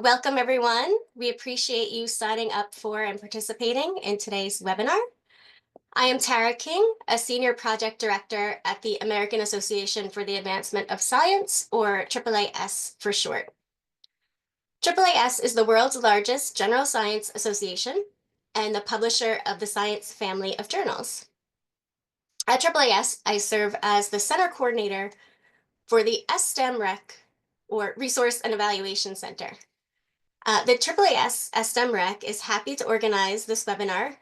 Welcome, everyone. We appreciate you signing up for and participating in today's webinar. I am Tara King, a Senior Project Director at the American Association for the Advancement of Science, or AAAS for short. AAAS is the world's largest general science association and the publisher of the science family of journals. At AAAS, I serve as the Center Coordinator for the S-STEM REC, or Resource and Evaluation Center. The AAAS S-STEM REC is happy to organize this webinar,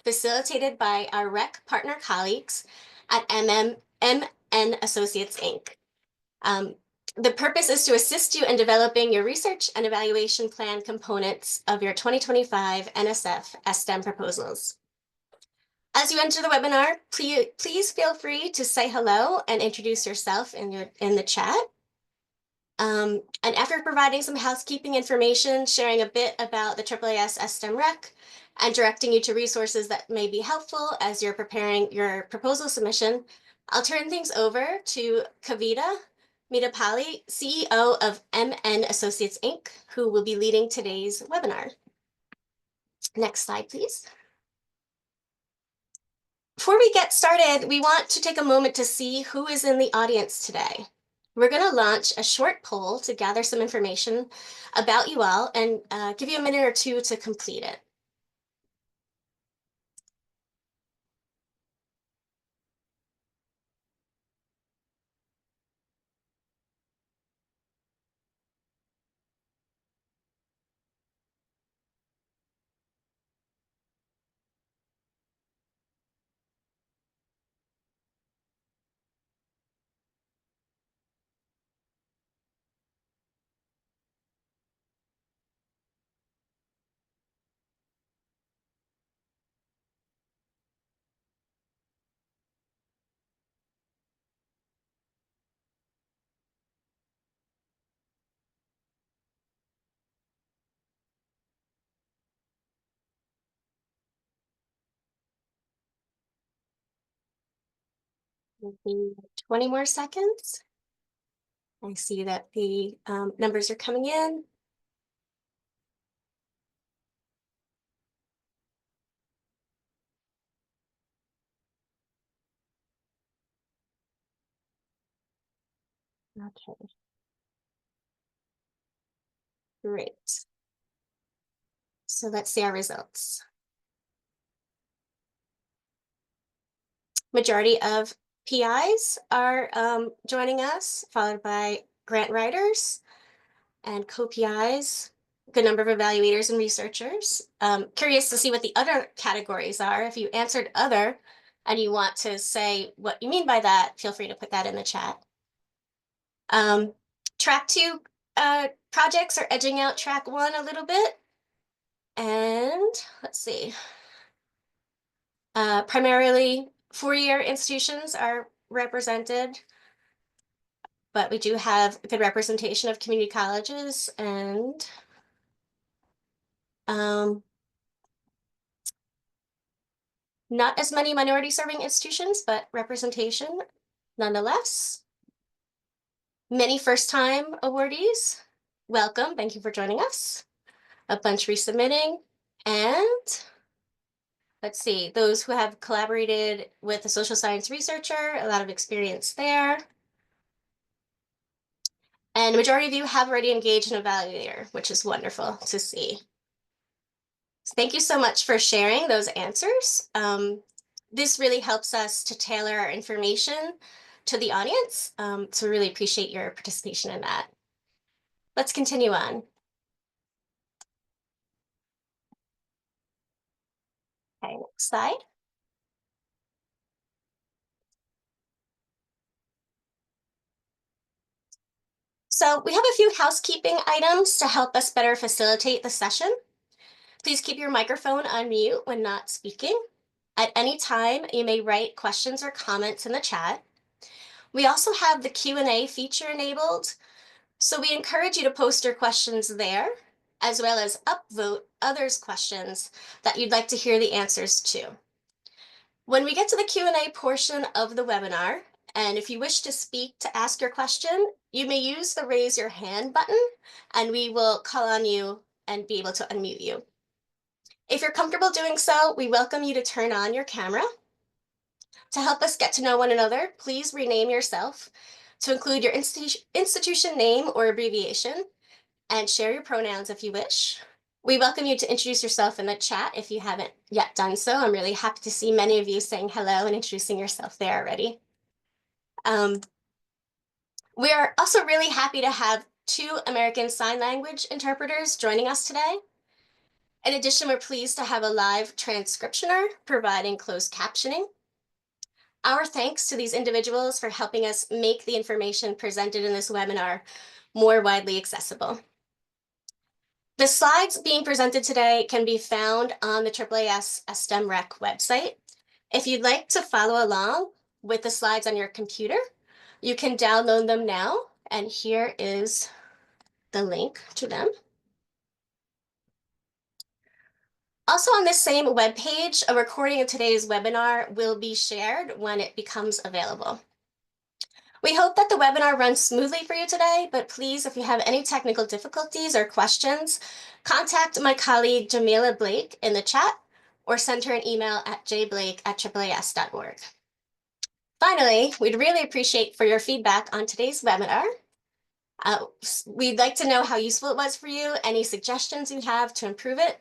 facilitated by our REC partner colleagues at MN Associates, Inc. The purpose is to assist you in developing your research and evaluation plan components of your 2025 NSF S-STEM proposals. As you enter the webinar, please feel free to say hello and introduce yourself in the chat. And after providing some housekeeping information, sharing a bit about the AAAS S-STEM REC, and directing you to resources that may be helpful as you're preparing your proposal submission, I'll turn things over to Kavita Midapalli, CEO of MN Associates, Inc., who will be leading today's webinar. Next slide, please. Before we get started, we want to take a moment to see who is in the audience today. We're going to launch a short poll to gather some information about you all and give you a minute or two to complete it. Maybe 20 more seconds. I see that the numbers are coming in. Okay. Great. So let's see our results. Majority of PIs are joining us, followed by grant writers and co-PIs, good number of evaluators and researchers. Curious to see what the other categories are. If you answered other and you want to say what you mean by that, feel free to put that in the chat. Track 2 projects are edging out track 1 a little bit. And let's see. Primarily four-year institutions are represented, but we do have a good representation of community colleges and not as many minority serving institutions, but representation nonetheless. Many first-time awardees. Welcome, thank you for joining us. A bunch resubmitting, and let's see, those who have collaborated with a social science researcher, a lot of experience there. And the majority of you have already engaged an evaluator, which is wonderful to see. So thank you so much for sharing those answers. This really helps us to tailor our information to the audience. So we really appreciate your participation in that. Let's continue on. Okay, next slide. So we have a few housekeeping items to help us better facilitate the session. Please keep your microphone on mute when not speaking. At any time, you may write questions or comments in the chat. We also have the Q&A feature enabled, so we encourage you to post your questions there, as well as upvote others' questions that you'd like to hear the answers to. When we get to the Q&A portion of the webinar, and if you wish to speak to ask your question, You may use the raise your hand button and we will call on you and be able to unmute you. If you're comfortable doing so, we welcome you to turn on your camera. To help us get to know one another, please rename yourself to include your institution name or abbreviation and share your pronouns if you wish. We welcome you to introduce yourself in the chat if you haven't yet done so. I'm really happy to see many of you saying hello and introducing yourself there already. We are also really happy to have 2 American Sign Language interpreters joining us today. In addition, we're pleased to have a live transcriptioner providing closed captioning. Our thanks to these individuals for helping us make the information presented in this webinar more widely accessible. The slides being presented today can be found on the AAAS S-STEM Rec website. If you'd like to follow along with the slides on your computer, you can download them now, and here is the link to them. Also on this same webpage, a recording of today's webinar will be shared when it becomes available. We hope that the webinar runs smoothly for you today, but please, if you have any technical difficulties or questions, contact my colleague Jamila Blake in the chat or send her an email at jblake@AAAS.org. Finally, we'd really appreciate for your feedback on today's webinar. We'd like to know how useful it was for you, any suggestions you have to improve it.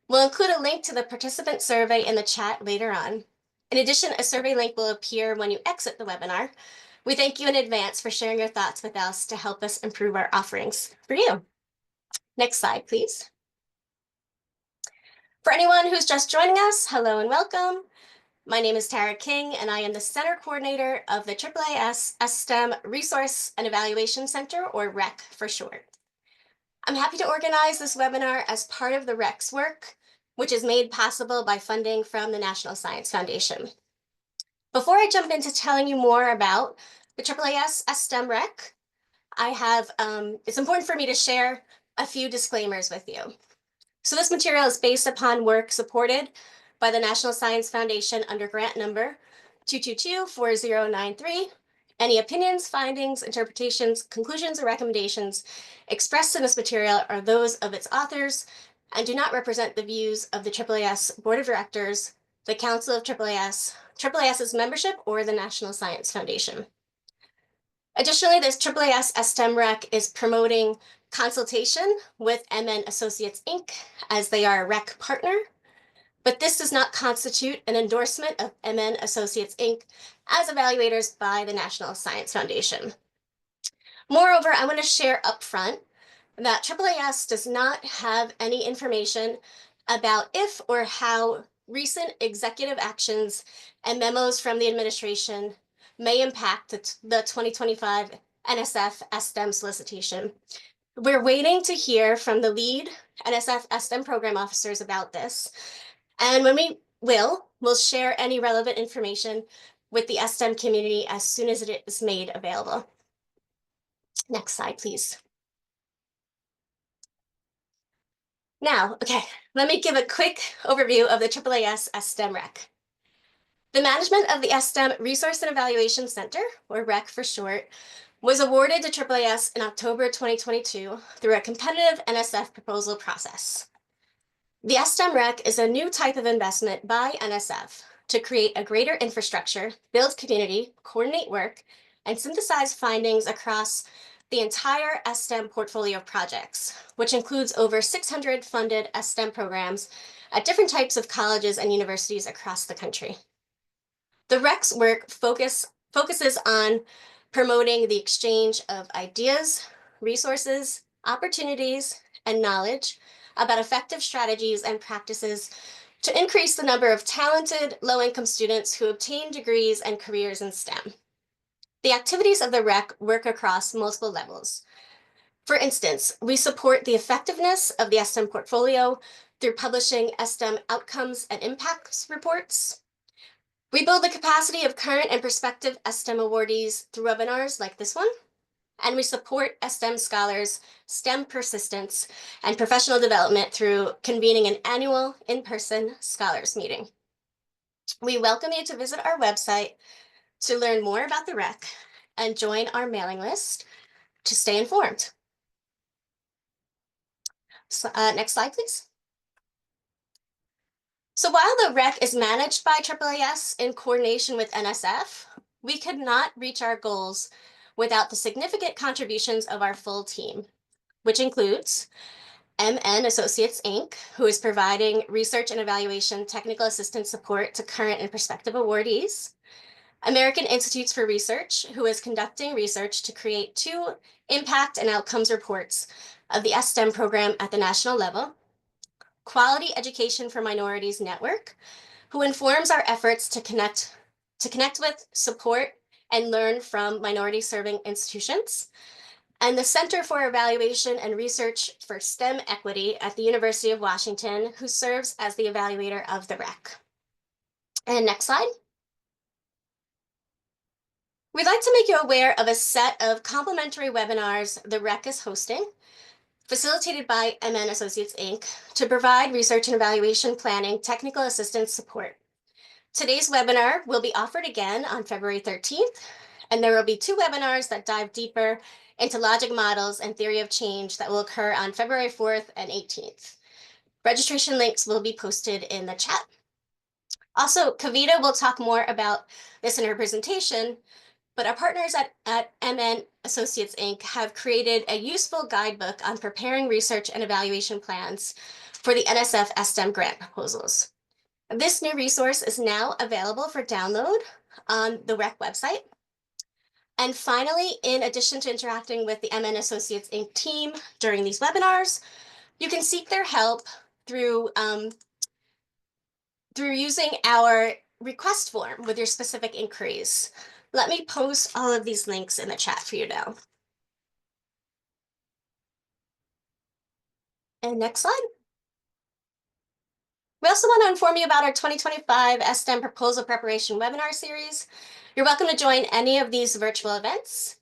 We'll include a link to the participant survey in the chat later on. In addition, a survey link will appear when you exit the webinar. We thank you in advance for sharing your thoughts with us to help us improve our offerings for you. Next slide, please. For anyone who's just joining us, hello and welcome. My name is Tara King, and I am the Center Coordinator of the AAAS S-STEM Resource and Evaluation Center, or REC for short. I'm happy to organize this webinar as part of the REC's work, which is made possible by funding from the National Science Foundation. Before I jump into telling you more about the AAAS S-STEM REC, it's important for me to share a few disclaimers with you. So this material is based upon work supported by the National Science Foundation under grant number 222-4093. Any opinions, findings, interpretations, conclusions, or recommendations expressed in this material are those of its authors and do not represent the views of the AAAS Board of Directors, the Council of AAAS, AAAS's membership, or the National Science Foundation. Additionally, this AAAS S-STEM REC is promoting consultation with MN Associates, Inc., as they are a REC partner, but this does not constitute an endorsement of MN Associates, Inc. as evaluators by the National Science Foundation. Moreover, I want to share upfront that AAAS does not have any information about if or how recent executive actions and memos from the administration may impact the 2025 NSF S-STEM solicitation. We're waiting to hear from the lead NSF S-STEM program officers about this. And when we'll share any relevant information with the S-STEM community as soon as it is made available. Next slide, please. Now, okay, let me give a quick overview of the AAAS S-STEM REC. The management of the S-STEM Resource and Evaluation Center, or REC for short, was awarded to AAAS in October 2022 through a competitive NSF proposal process. The S-STEM REC is a new type of investment by NSF to create a greater infrastructure, build community, coordinate work, and synthesize findings across the entire S-STEM portfolio of projects, which includes over 600 funded S-STEM programs at different types of colleges and universities across the country. The REC's work focuses on promoting the exchange of ideas, resources, opportunities, and knowledge about effective strategies and practices to increase the number of talented, low-income students who obtain degrees and careers in STEM. The activities of the REC work across multiple levels. For instance, we support the effectiveness of the S-STEM portfolio through publishing S-STEM outcomes and impacts reports. We build the capacity of current and prospective S-STEM awardees through webinars like this one, and we support S-STEM scholars' STEM persistence and professional development through convening an annual in-person scholars meeting. We welcome you to visit our website to learn more about the REC and join our mailing list. to stay informed. So, next slide, please. So while the REC is managed by AAAS in coordination with NSF, we could not reach our goals without the significant contributions of our full team, which includes MN Associates, Inc., who is providing research and evaluation technical assistance support to current and prospective awardees, American Institutes for Research, who is conducting research to create 2 impact and outcomes reports of the S-STEM program at the national level, Quality Education for Minorities Network, who informs our efforts to connect with, support, and learn from minority-serving institutions, and the Center for Evaluation and Research for STEM Equity at the University of Washington, who serves as the evaluator of the REC. And next slide. We'd like to make you aware of a set of complimentary webinars the REC is hosting, facilitated by MN Associates, Inc., to provide research and evaluation planning technical assistance support. Today's webinar will be offered again on February 13th, and there will be 2 webinars that dive deeper into logic models and theory of change that will occur on February 4th and 18th. Registration links will be posted in the chat. Also, Kavita will talk more about this in her presentation, but our partners at MN Associates, Inc. have created a useful guidebook on preparing research and evaluation plans for the NSF S-STEM grant proposals. This new resource is now available for download on the REC website. And finally, in addition to interacting with the MN Associates, Inc. team during these webinars, you can seek their help through using our request form with your specific inquiries. Let me post all of these links in the chat for you now. And next slide. We also want to inform you about our 2025 S-STEM proposal preparation webinar series. You're welcome to join any of these virtual events.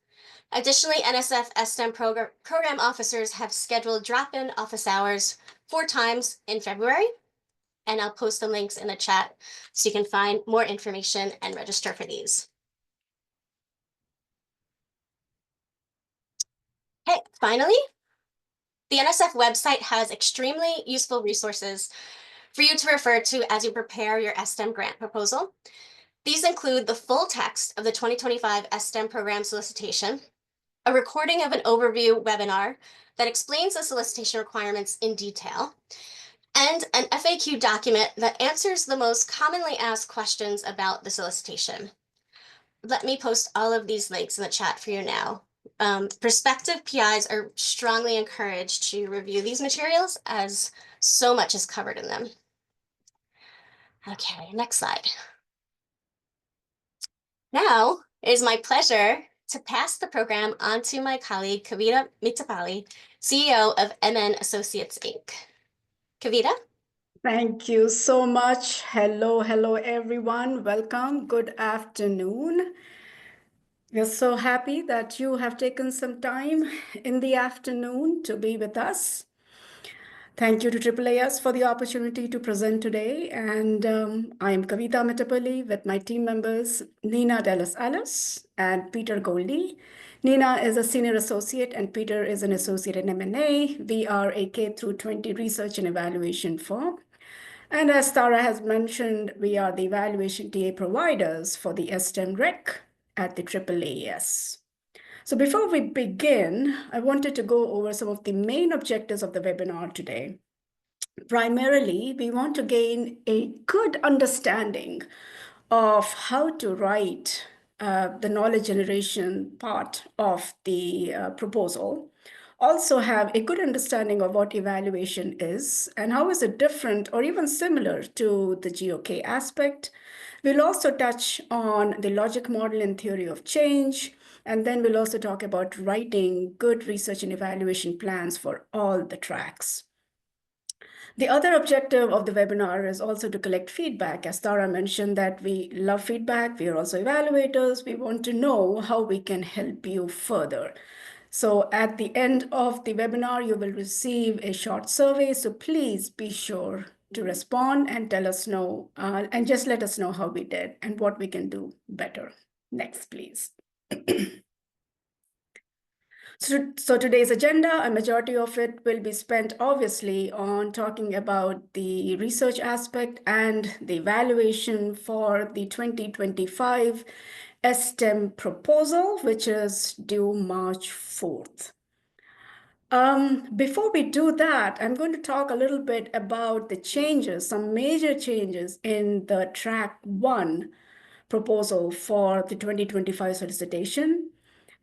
Additionally, NSF S-STEM program officers have scheduled drop-in office hours 4 times in February, and I'll post the links in the chat so you can find more information and register for these. Okay, finally, the NSF website has extremely useful resources for you to refer to as you prepare your S-STEM grant proposal. These include the full text of the 2025 S-STEM program solicitation, a recording of an overview webinar that explains the solicitation requirements in detail, and an FAQ document that answers the most commonly asked questions about the solicitation. Let me post all of these links in the chat for you now. Prospective PIs are strongly encouraged to review these materials as so much is covered in them. Okay, next slide. Now it is my pleasure to pass the program on to my colleague, Kavita Mitapalli, CEO of MN Associates, Inc. Kavita? Thank you so much. Hello, everyone. Welcome. Good afternoon. We're so happy that you have taken some time in the afternoon to be with us. Thank you to AAAS for the opportunity to present today. And I am Kavita Mitapalli with my team members, Nina Dallas Alice and Peter Goldie. Nina is a senior associate and Peter is an associate in M&A. We are a K through 20 research and evaluation firm. And as Tara has mentioned, we are the evaluation TA providers for the S-STEM REC at the AAAS. So before we begin, I wanted to go over some of the main objectives of the webinar today. Primarily, we want to gain a good understanding of how to write the knowledge generation part of the proposal. Also have a good understanding of what evaluation is and how is it different or even similar to the GOK aspect. We'll also touch on the logic model and theory of change, and then we'll also talk about writing good research and evaluation plans for all the tracks. The other objective of the webinar is also to collect feedback. As Tara mentioned that we love feedback, we are also evaluators. We want to know how we can help you further. So at the end of the webinar, you will receive a short survey. So please be sure to respond and tell us know, and just let us know how we did and what we can do better. Next, please. So today's agenda, a majority of it will be spent obviously on talking about the research aspect and the evaluation for the 2025 S-STEM proposal, which is due March 4th. Before we do that, I'm going to talk a little bit about the changes, some major changes in the track one proposal for the 2025 solicitation,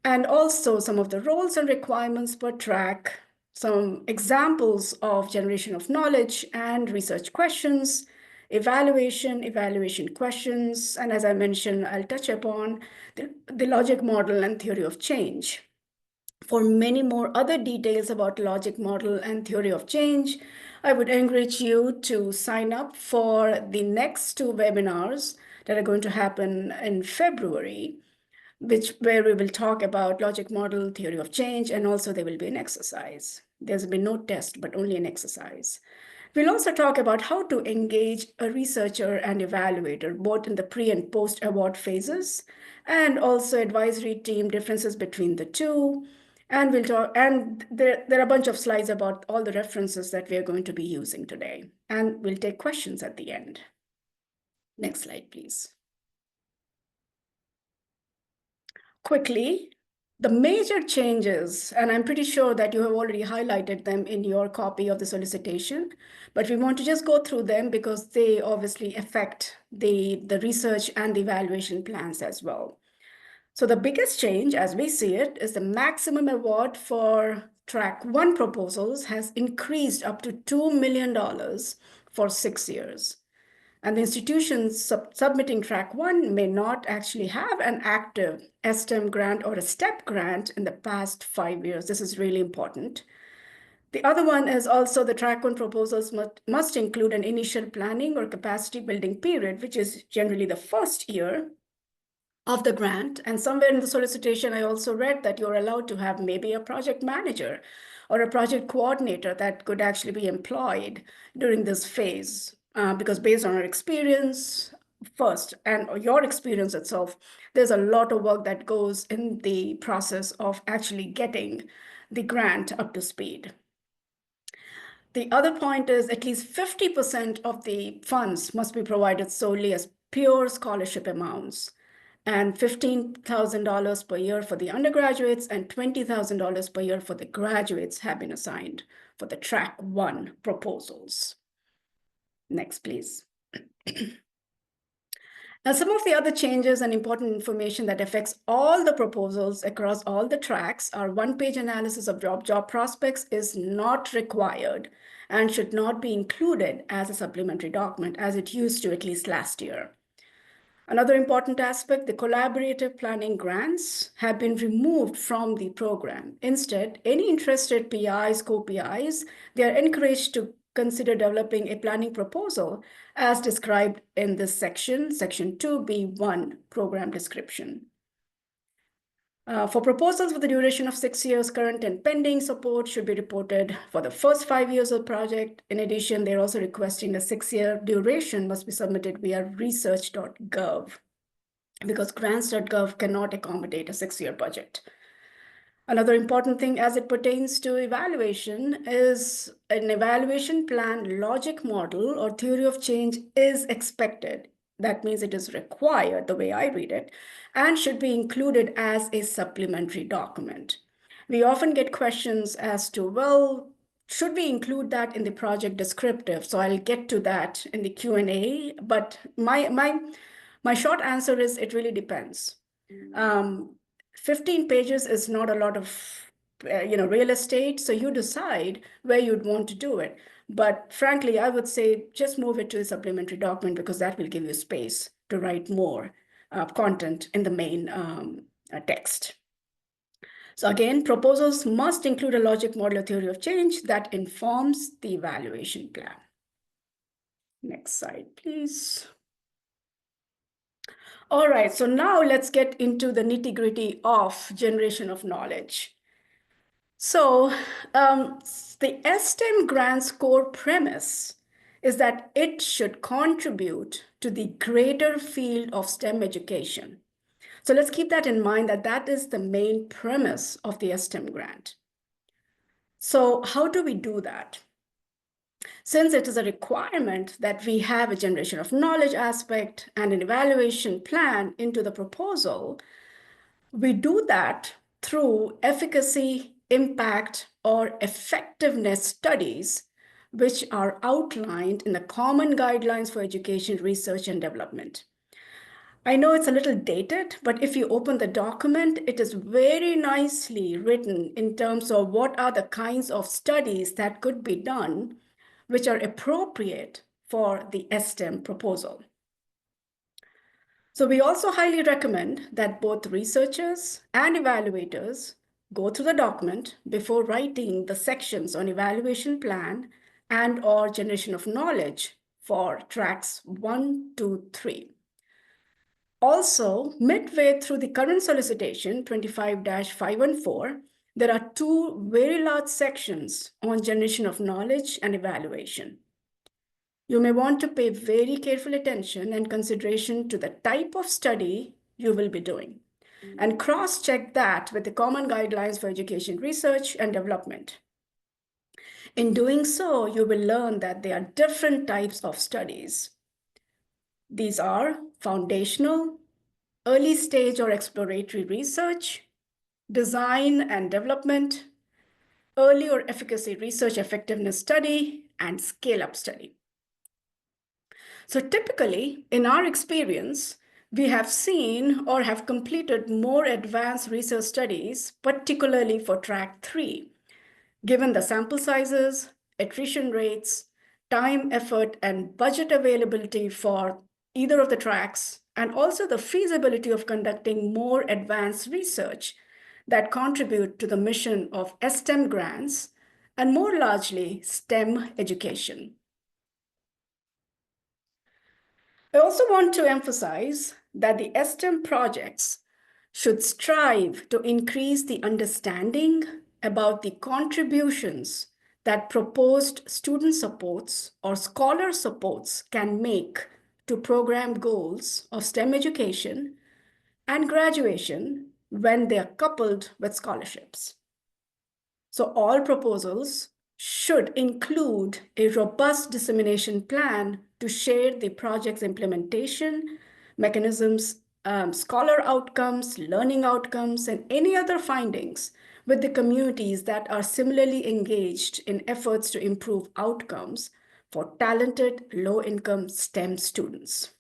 and also some of the roles and requirements per track, some examples of generation of knowledge and research questions, evaluation questions, and as I mentioned, I'll touch upon the logic model and theory of change. For many more other details about logic model and theory of change, I would encourage you to sign up for the next two webinars that are going to happen in February, where we will talk about logic model, theory of change, and also there will be an exercise. There's been no test, but only an exercise. We'll also talk about how to engage a researcher and evaluator, both in the pre and post award phases, and also advisory team differences between the two. And we'll talk, and there are a bunch of slides about all the references that we are going to be using today. And we'll take questions at the end. Next slide, please. Quickly, the major changes, and I'm pretty sure that you have already highlighted them in your copy of the solicitation, but we want to just go through them because they obviously affect the research and the evaluation plans as well. So the biggest change, as we see it, is the maximum award for track one proposals has increased up to $2 million for 6 years. And the institutions submitting track one may not actually have an active S-STEM grant or a STEP grant in the past 5 years. This is really important. The other one is also the track one proposals must include an initial planning or capacity building period, which is generally the first year of the grant. And somewhere in the solicitation, I also read that you're allowed to have maybe a project manager or a project coordinator that could actually be employed during this phase. Because based on our experience first and your experience itself, there's a lot of work that goes in the process of actually getting the grant up to speed. The other point is at least 50% of the funds must be provided solely as pure scholarship amounts, and $15,000 per year for the undergraduates and $20,000 per year for the graduates have been assigned for the track one proposals. Next, please. Now, some of the other changes and important information that affects all the proposals across all the tracks are one-page analysis of job prospects is not required and should not be included as a supplementary document as it used to at least last year. Another important aspect, the collaborative planning grants have been removed from the program. Instead, any interested PIs, co-PIs, they are encouraged to consider developing a planning proposal as described in this section, section 2B1, program description. For proposals with a duration of 6 years, current and pending support should be reported for the first 5 years of the project. In addition, they're also requesting a 6-year duration must be submitted via research.gov because grants.gov cannot accommodate a 6-year budget. Another important thing as it pertains to evaluation is an evaluation plan logic model or theory of change is expected. That means it is required, the way I read it, and should be included as a supplementary document. We often get questions as to, well, should we include that in the project descriptive? So I'll get to that in the Q&A, but my short answer is it really depends. 15 pages is not a lot of real estate, so you decide where you'd want to do it. But frankly, I would say just move it to a supplementary document because that will give you space to write more content in the main text. So again, proposals must include a logic model or theory of change that informs the evaluation plan. Next slide, please. All right, so now let's get into the nitty-gritty of generation of knowledge. So the S-STEM grant's core premise is that it should contribute to the greater field of STEM education. So let's keep that in mind, that that is the main premise of the S-STEM grant. So how do we do that? Since it is a requirement that we have a generation of knowledge aspect and an evaluation plan into the proposal, we do that through efficacy, impact, or effectiveness studies, which are outlined in the Common Guidelines for Education, Research, and Development. I know it's a little dated, but if you open the document, it is very nicely written in terms of what are the kinds of studies that could be done, which are appropriate for the S-STEM proposal. So we also highly recommend that both researchers and evaluators go through the document before writing the sections on evaluation plan and or generation of knowledge for tracks 1, 2, 3. Also, midway through the current solicitation, 25-514, there are two very large sections on generation of knowledge and evaluation. You may want to pay very careful attention and consideration to the type of study you will be doing, and cross-check that with the Common Guidelines for Education, Research, and Development. In doing so, you will learn that there are different types of studies. These are foundational, early stage or exploratory research, design and development, early or efficacy research effectiveness study, and scale-up study. So typically, in our experience, we have seen or have completed more advanced research studies, particularly for track 3, given the sample sizes, attrition rates, time, effort, and budget availability for either of the tracks, and also the feasibility of conducting more advanced research that contribute to the mission of S-STEM grants, and more largely, STEM education. I also want to emphasize that the S-STEM projects should strive to increase the understanding about the contributions that proposed student supports or scholar supports can make to program goals of STEM education and graduation when they are coupled with scholarships. So all proposals should include a robust dissemination plan to share the project's implementation, mechanisms, scholar outcomes, learning outcomes, and any other findings with the communities that are similarly engaged in efforts to improve outcomes for talented, low-income STEM students.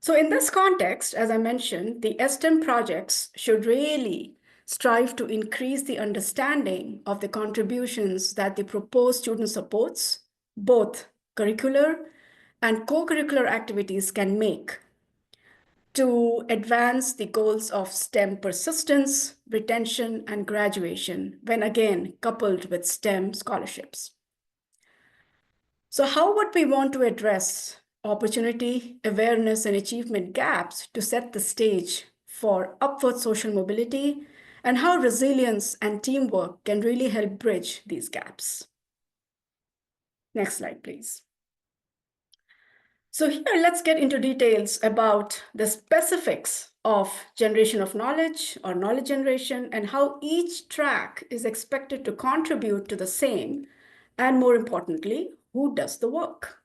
So in this context, as I mentioned, the S-STEM projects should really strive to increase the understanding of the contributions that the proposed student supports, both curricular and co-curricular activities can make to advance the goals of STEM persistence, retention, and graduation, when again coupled with STEM scholarships. So how would we want to address opportunity, awareness, and achievement gaps to set the stage for upward social mobility, and how resilience and teamwork can really help bridge these gaps? Next slide, please. So here, let's get into details about the specifics of generation of knowledge or knowledge generation and how each track is expected to contribute to the same, and more importantly, who does the work.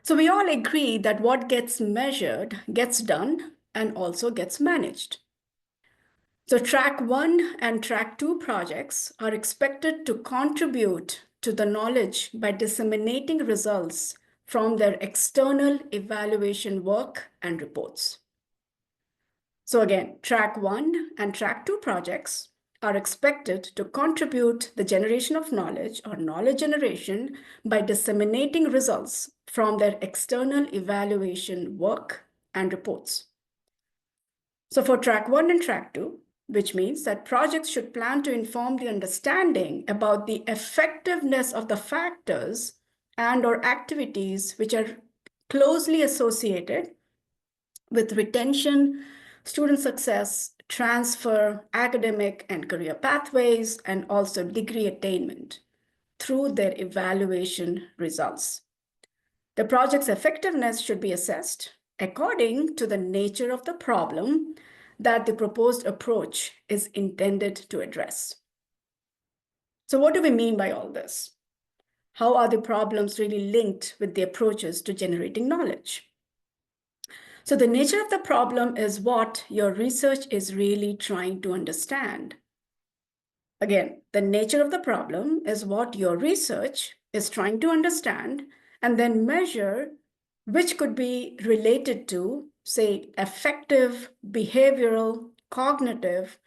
So we all agree that what gets measured gets done and also gets managed. So track 1 and track 2 projects are expected to contribute to the knowledge by disseminating results from their external evaluation work and reports. So again, track 1 and track 2 projects are expected to contribute the generation of knowledge or knowledge generation by disseminating results from their external evaluation work and reports. So for track 1 and track 2, which means that projects should plan to inform the understanding about the effectiveness of the factors and or activities which are closely associated with retention, student success, transfer, academic and career pathways, and also degree attainment through their evaluation results. The project's effectiveness should be assessed according to the nature of the problem that the proposed approach is intended to address. So what do we mean by all this? How are the problems really linked with the approaches to generating knowledge? So the nature of the problem is what your research is really trying to understand. Again, the nature of the problem is what your research is trying to understand and then measure, which could be related to, say, affective, behavioral, cognitive,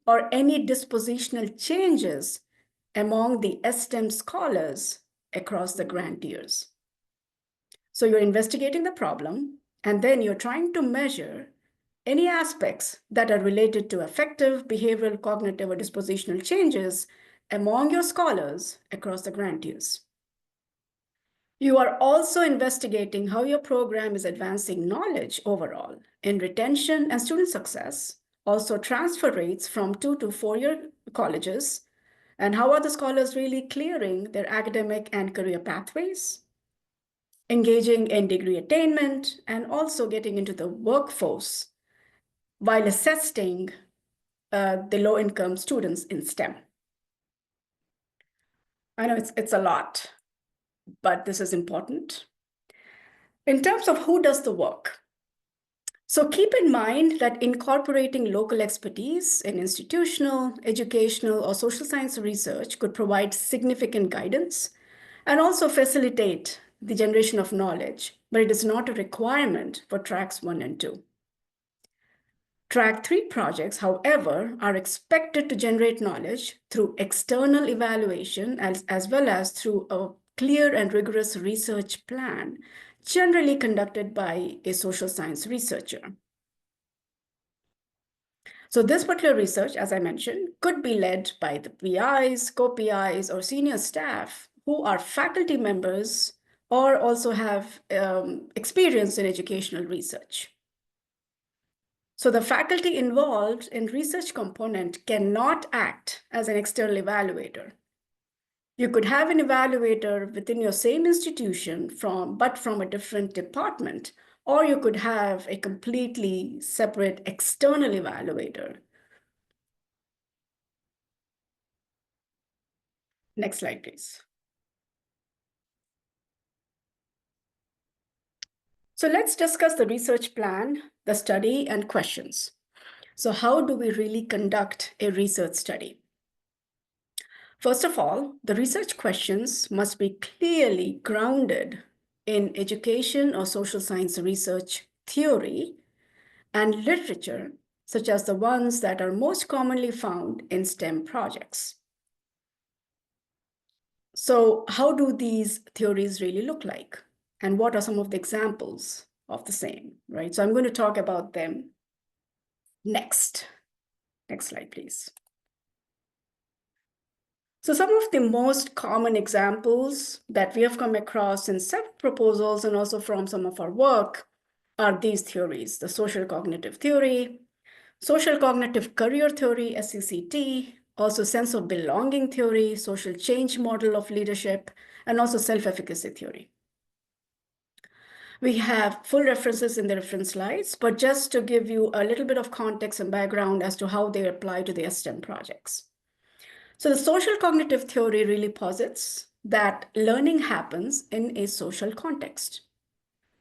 or any dispositional changes among the S-STEM scholars across the grant years. So you're investigating the problem, and then you're trying to measure any aspects that are related to affective, behavioral, cognitive, or dispositional changes among your scholars across the grant years. You are also investigating how your program is advancing knowledge overall in retention and student success, also transfer rates from 2 to 4-year colleges, and how are the scholars really clearing their academic and career pathways, engaging in degree attainment, and also getting into the workforce while assessing the low-income students in STEM. I know it's a lot, but this is important. In terms of who does the work, so keep in mind that incorporating local expertise in institutional, educational, or social science research could provide significant guidance and also facilitate the generation of knowledge, but it is not a requirement for tracks 1 and 2. Track 3 projects, however, are expected to generate knowledge through external evaluation as well as through a clear and rigorous research plan, generally conducted by a social science researcher. So this particular research, as I mentioned, could be led by the PIs, co-PIs, or senior staff who are faculty members or also have experience in educational research. So the faculty involved in research component cannot act as an external evaluator. You could have an evaluator within your same institution but from a different department, or you could have a completely separate external evaluator. Next slide, please. So let's discuss the research plan, the study, and questions. So how do we really conduct a research study? First of all, the research questions must be clearly grounded in education or social science research theory and literature, such as the ones that are most commonly found in STEM projects. So how do these theories really look like? And what are some of the examples of the same, right? So I'm going to talk about them next. Next slide, please. So some of the most common examples that we have come across in several proposals and also from some of our work are these theories: the social cognitive theory, social cognitive career theory, SCCT, also sense of belonging theory, social change model of leadership, and also self-efficacy theory. We have full references in the reference slides, but just to give you a little bit of context and background as to how they apply to the S-STEM projects. So the social cognitive theory really posits that learning happens in a social context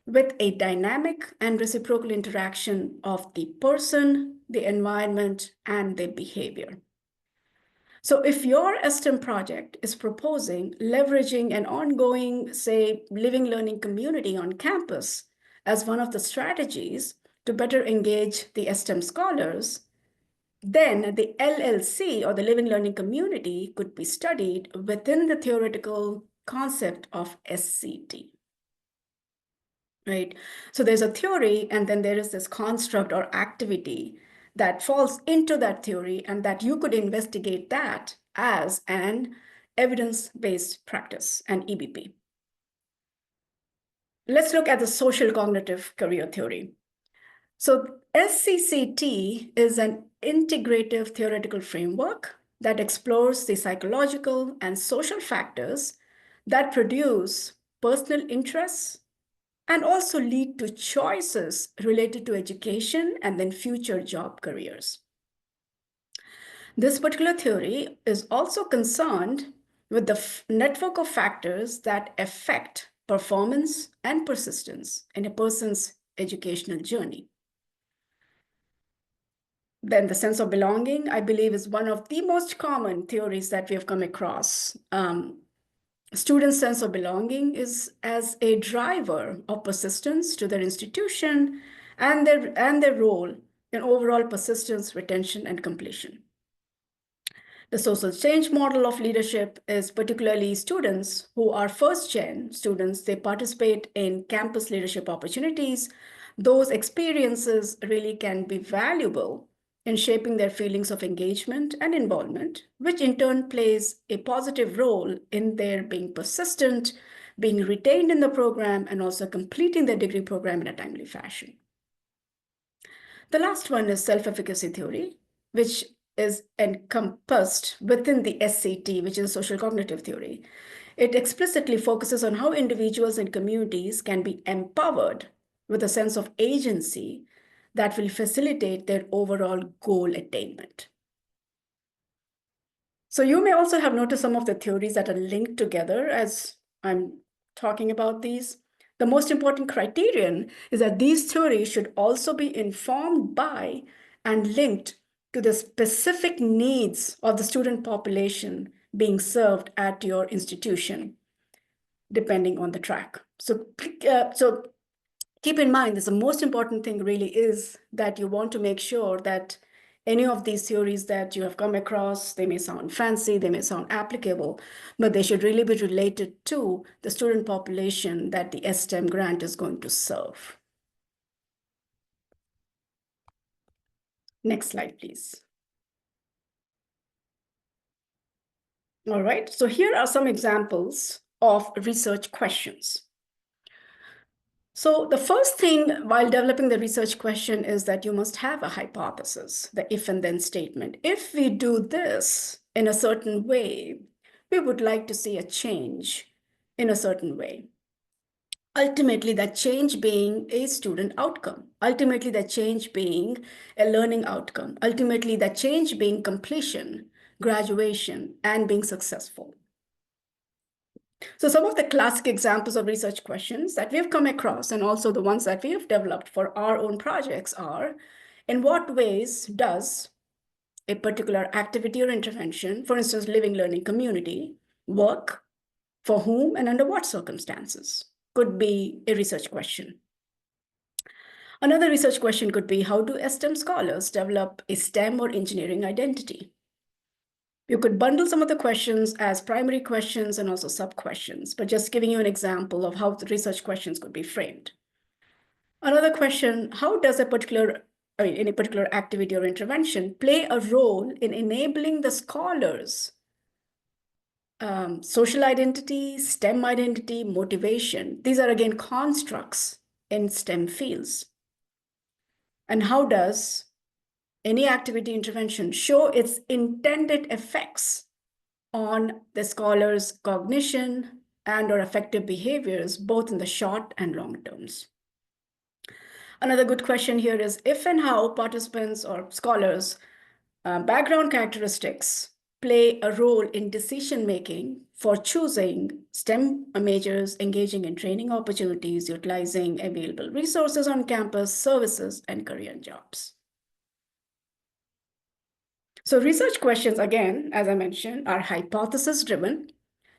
with a dynamic and reciprocal interaction of the person, the environment, and the behavior. So if your S-STEM project is proposing leveraging an ongoing, say, living learning community on campus as one of the strategies to better engage the S-STEM scholars, then the LLC, or the living learning community, could be studied within the theoretical concept of SCT. Right? So there's a theory, and then there is this construct or activity that falls into that theory, and that you could investigate that as an evidence-based practice, an EBP. Let's look at the social cognitive career theory. So SCCT is an integrative theoretical framework that explores the psychological and social factors that produce personal interests, and also lead to choices related to education and then future job careers. This particular theory is also concerned with the network of factors that affect performance and persistence in a person's educational journey. Then the sense of belonging, I believe, is one of the most common theories that we have come across. Students' sense of belonging is as a driver of persistence to their institution and their role in overall persistence, retention, and completion. The social change model of leadership is particularly students who are first-gen students. They participate in campus leadership opportunities. Those experiences really can be valuable in shaping their feelings of engagement and involvement, which in turn plays a positive role in their being persistent, being retained in the program, and also completing their degree program in a timely fashion. The last one is self-efficacy theory, which is encompassed within the SCT, which is social cognitive theory. It explicitly focuses on how individuals and communities can be empowered with a sense of agency that will facilitate their overall goal attainment. So you may also have noticed some of the theories that are linked together as I'm talking about these. The most important criterion is that these theories should also be informed by and linked to the specific needs of the student population being served at your institution, depending on the track. So keep in mind that the most important thing really is that you want to make sure that any of these theories that you have come across, they may sound fancy, they may sound applicable, but they should really be related to the student population that the S-STEM grant is going to serve. Next slide, please. All right, so here are some examples of research questions. So the first thing while developing the research question is that you must have a hypothesis, the if and then statement. If we do this in a certain way, we would like to see a change in a certain way. Ultimately, that change being a student outcome. Ultimately, that change being a learning outcome. Ultimately, that change being completion, graduation, and being successful. So some of the classic examples of research questions that we've come across and also the ones that we have developed for our own projects are, in what ways does a particular activity or intervention, for instance, living learning community, work, for whom and under what circumstances? Could be a research question. Another research question could be, how do STEM scholars develop a STEM or engineering identity? You could bundle some of the questions as primary questions and also sub-questions, but just giving you an example of how the research questions could be framed. Another question, how does any particular activity or intervention play a role in enabling the scholars' social identity, STEM identity, motivation? These are again constructs in STEM fields. And how does any activity intervention show its intended effects on the scholar's cognition and or affective behaviors, both in the short and long terms? Another good question here is if and how participants or scholars' background characteristics play a role in decision-making for choosing STEM majors, engaging in training opportunities, utilizing available resources on campus, services, and career and jobs. So research questions, again, as I mentioned, are hypothesis-driven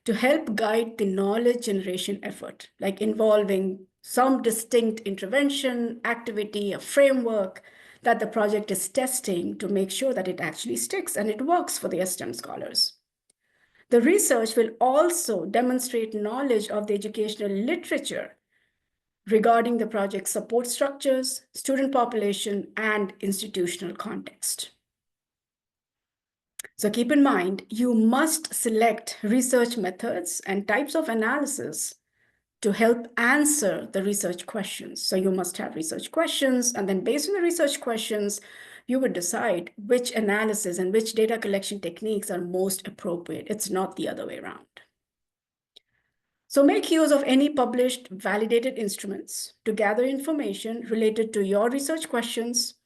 to help guide the knowledge generation effort, like involving some distinct intervention, activity, a framework that the project is testing to make sure that it actually sticks and it works for the STEM scholars. The research will also demonstrate knowledge of the educational literature regarding the project's support structures, student population, and institutional context. So keep in mind, you must select research methods and types of analysis to help answer the research questions. So you must have research questions, and then based on the research questions, you would decide which analysis and which data collection techniques are most appropriate. It's not the other way around. So make use of any published validated instruments to gather information related to your research questions.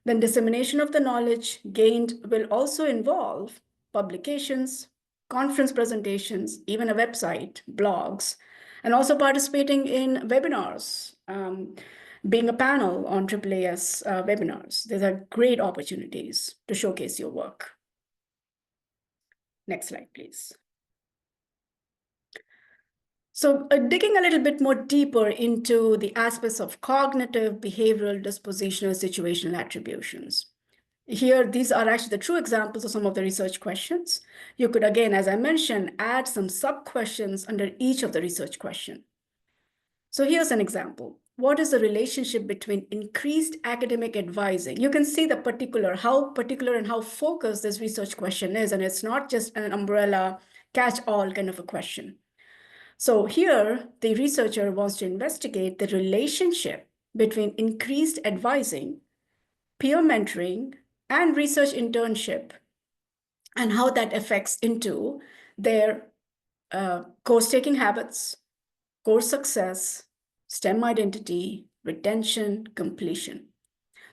Then dissemination of the knowledge gained will also involve publications, conference presentations, even a website, blogs, and also participating in webinars, being a panel on AAAS webinars. These are great opportunities to showcase your work. Next slide, please. So digging a little bit more deeper into the aspects of cognitive, behavioral, dispositional, situational attributions. Here, these are actually the true examples of some of the research questions. You could, again, as I mentioned, add some sub-questions under each of the research question. So here's an example. What is the relationship between increased academic advising? You can see the how particular and how focused this research question is, and it's not just an umbrella catch-all kind of a question. So here, the researcher wants to investigate the relationship between increased advising, peer mentoring, and research internship, and how that affects into their course-taking habits, course success, STEM identity, retention, completion.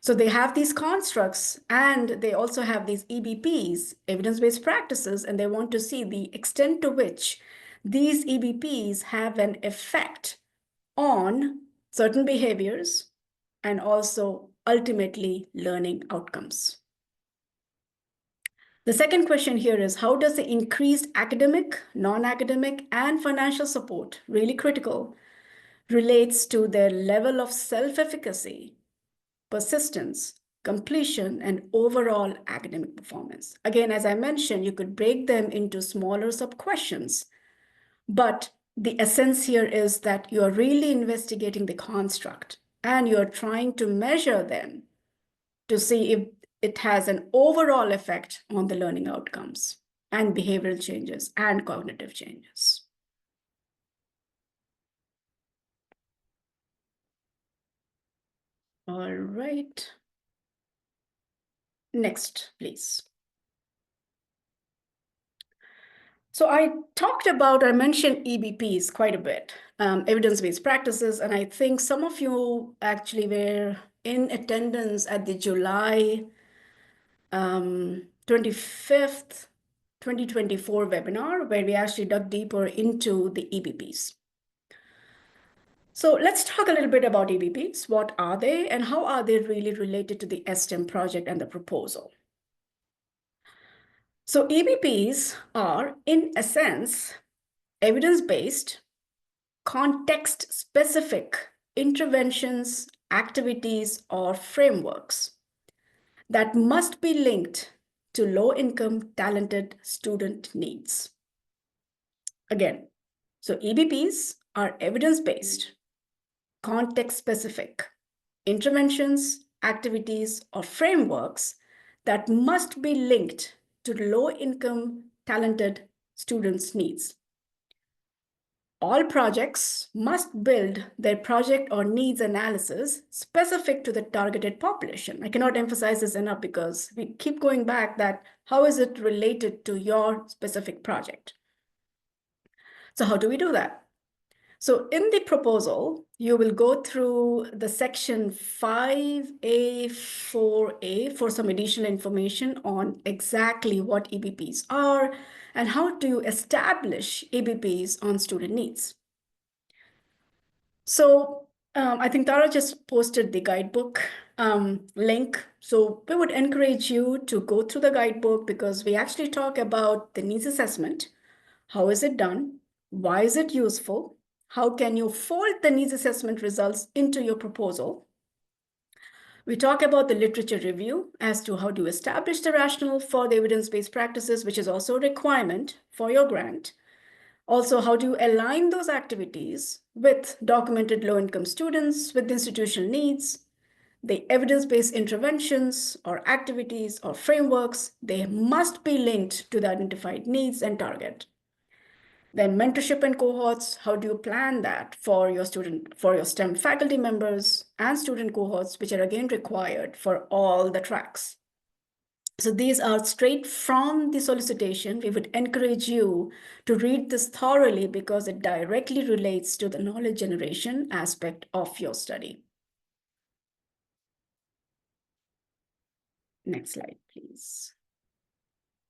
So they have these constructs, and they also have these EBPs, evidence-based practices, and they want to see the extent to which these EBPs have an effect on certain behaviors and also ultimately learning outcomes. The second question here is, how does the increased academic, non-academic, and financial support, really critical, relates to their level of self-efficacy, persistence, completion, and overall academic performance? Again, as I mentioned, you could break them into smaller sub-questions, but the essence here is that you're really investigating the construct and you're trying to measure them to see if it has an overall effect on the learning outcomes and behavioral changes and cognitive changes. All right. Next, please. So I mentioned EBPs quite a bit, evidence-based practices, and I think some of you actually were in attendance at the July 25th, 2024 webinar, where we actually dug deeper into the EBPs. So let's talk a little bit about EBPs. What are they, and how are they really related to the S-STEM project and the proposal? So EBPs are, in a sense, evidence-based, context-specific interventions, activities, or frameworks that must be linked to low-income, talented student needs. Again, so EBPs are evidence-based, context-specific interventions, activities, or frameworks that must be linked to low-income, talented students' needs. All projects must build their project or needs analysis specific to the targeted population. I cannot emphasize this enough because we keep going back that how is it related to your specific project? So how do we do that? So in the proposal, you will go through the section 5A, 4A for some additional information on exactly what EBPs are and how to establish EBPs on student needs. So I think Tara just posted the guidebook link. So we would encourage you to go through the guidebook because we actually talk about the needs assessment. How is it done? Why is it useful? How can you fold the needs assessment results into your proposal? We talk about the literature review as to how to establish the rationale for the evidence-based practices, which is also a requirement for your grant. Also, how do you align those activities with documented low-income students with institutional needs? The evidence-based interventions or activities or frameworks, they must be linked to the identified needs and target. Then mentorship and cohorts, how do you plan that for your STEM faculty members and student cohorts, which are again required for all the tracks? So these are straight from the solicitation. We would encourage you to read this thoroughly because it directly relates to the knowledge generation aspect of your study. Next slide, please.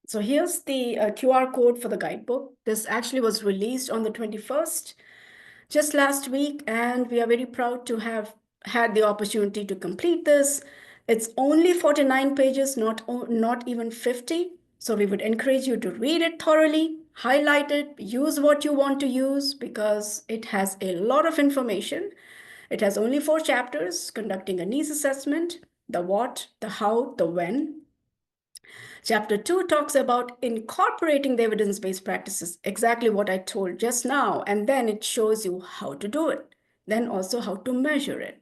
So here's the QR code for the guidebook. This actually was released on the 21st, just last week, and we are very proud to have had the opportunity to complete this. It's only 49 pages, not even 50. So we would encourage you to read it thoroughly, highlight it, use what you want to use because it has a lot of information. It has only 4 chapters: conducting a needs assessment, the what, the how, the when. Chapter 2 talks about incorporating the evidence-based practices, exactly what I told just now, and then it shows you how to do it, then also how to measure it.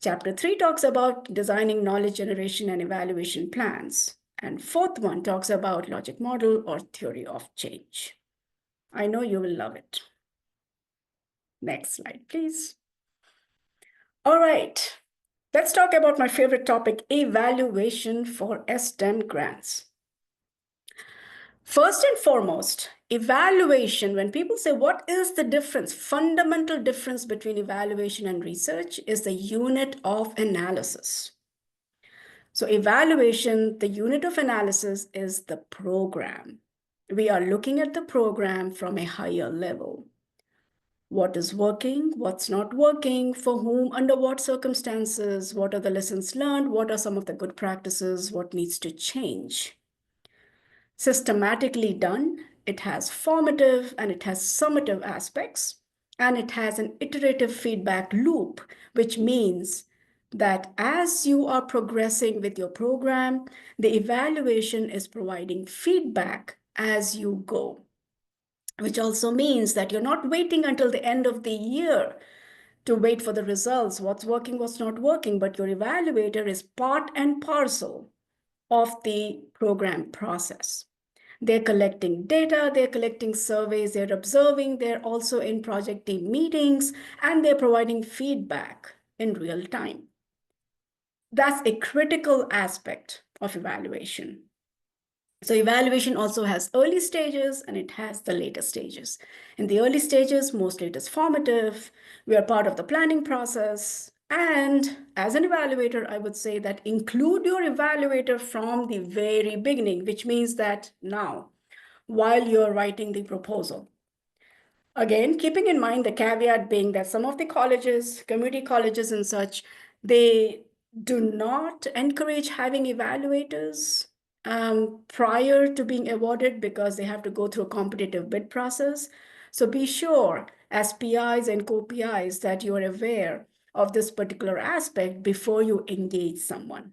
Chapter 3 talks about designing knowledge generation and evaluation plans. And fourth one talks about logic model or theory of change. I know you will love it. Next slide, please. All right, let's talk about my favorite topic, evaluation for S-STEM grants. First and foremost, evaluation, when people say, what is the difference? Fundamental difference between evaluation and research is the unit of analysis. So evaluation, the unit of analysis is the program. We are looking at the program from a higher level. What is working? What's not working? For whom? Under what circumstances? What are the lessons learned? What are some of the good practices? What needs to change? Systematically done, it has formative and it has summative aspects, and it has an iterative feedback loop, which means that as you are progressing with your program, the evaluation is providing feedback as you go, which also means that you're not waiting until the end of the year to wait for the results, what's working, what's not working, but your evaluator is part and parcel of the program process. They're collecting data, they're collecting surveys, they're observing, they're also in project team meetings, and they're providing feedback in real time. That's a critical aspect of evaluation. So evaluation also has early stages and it has the later stages. In the early stages, mostly it is formative. We are part of the planning process. And as an evaluator, I would say that include your evaluator from the very beginning, which means that now, while you're writing the proposal. Again, keeping in mind the caveat being that some of the colleges, community colleges and such, they do not encourage having evaluators prior to being awarded because they have to go through a competitive bid process. So be sure as PIs and co-PIs that you are aware of this particular aspect before you engage someone.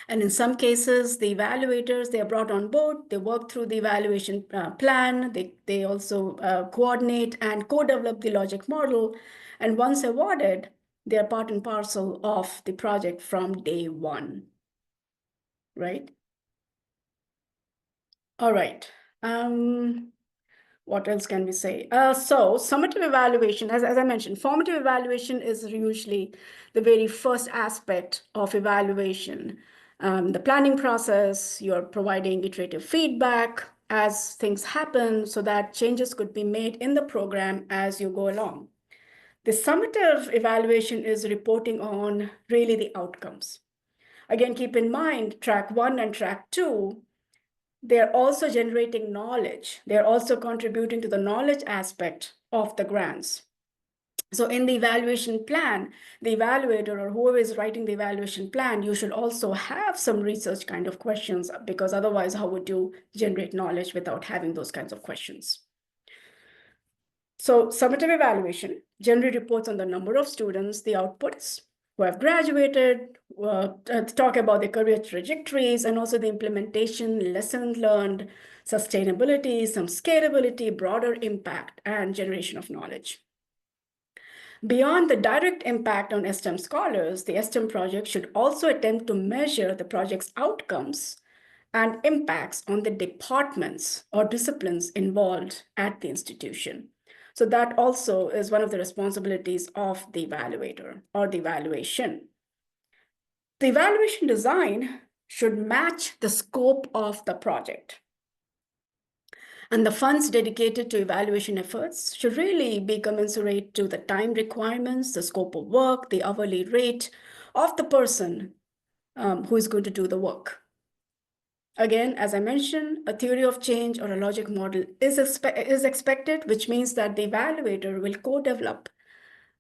And in some cases, the evaluators, they are brought on board, they work through the evaluation plan, they also coordinate and co-develop the logic model. And once awarded, they are part and parcel of the project from day one, right? All right. What else can we say? So summative evaluation, as I mentioned, formative evaluation is usually the very first aspect of evaluation. The planning process, you're providing iterative feedback as things happen so that changes could be made in the program as you go along. The summative evaluation is reporting on really the outcomes. Again, keep in mind, track 1 and track 2, they're also generating knowledge. They're also contributing to the knowledge aspect of the grants. So in the evaluation plan, the evaluator or whoever is writing the evaluation plan, you should also have some research kind of questions, because otherwise, how would you generate knowledge without having those kinds of questions? So summative evaluation generally reports on the number of students, the outputs, who have graduated, talk about their career trajectories, and also the implementation, lessons learned, sustainability, some scalability, broader impact, and generation of knowledge. Beyond the direct impact on S-STEM scholars, the S-STEM project should also attempt to measure the project's outcomes and impacts on the departments or disciplines involved at the institution. So that also is one of the responsibilities of the evaluator or the evaluation. The evaluation design should match the scope of the project. And the funds dedicated to evaluation efforts should really be commensurate to the time requirements, the scope of work, the hourly rate of the person who is going to do the work. Again, as I mentioned, a theory of change or a logic model is expected, which means that the evaluator will co-develop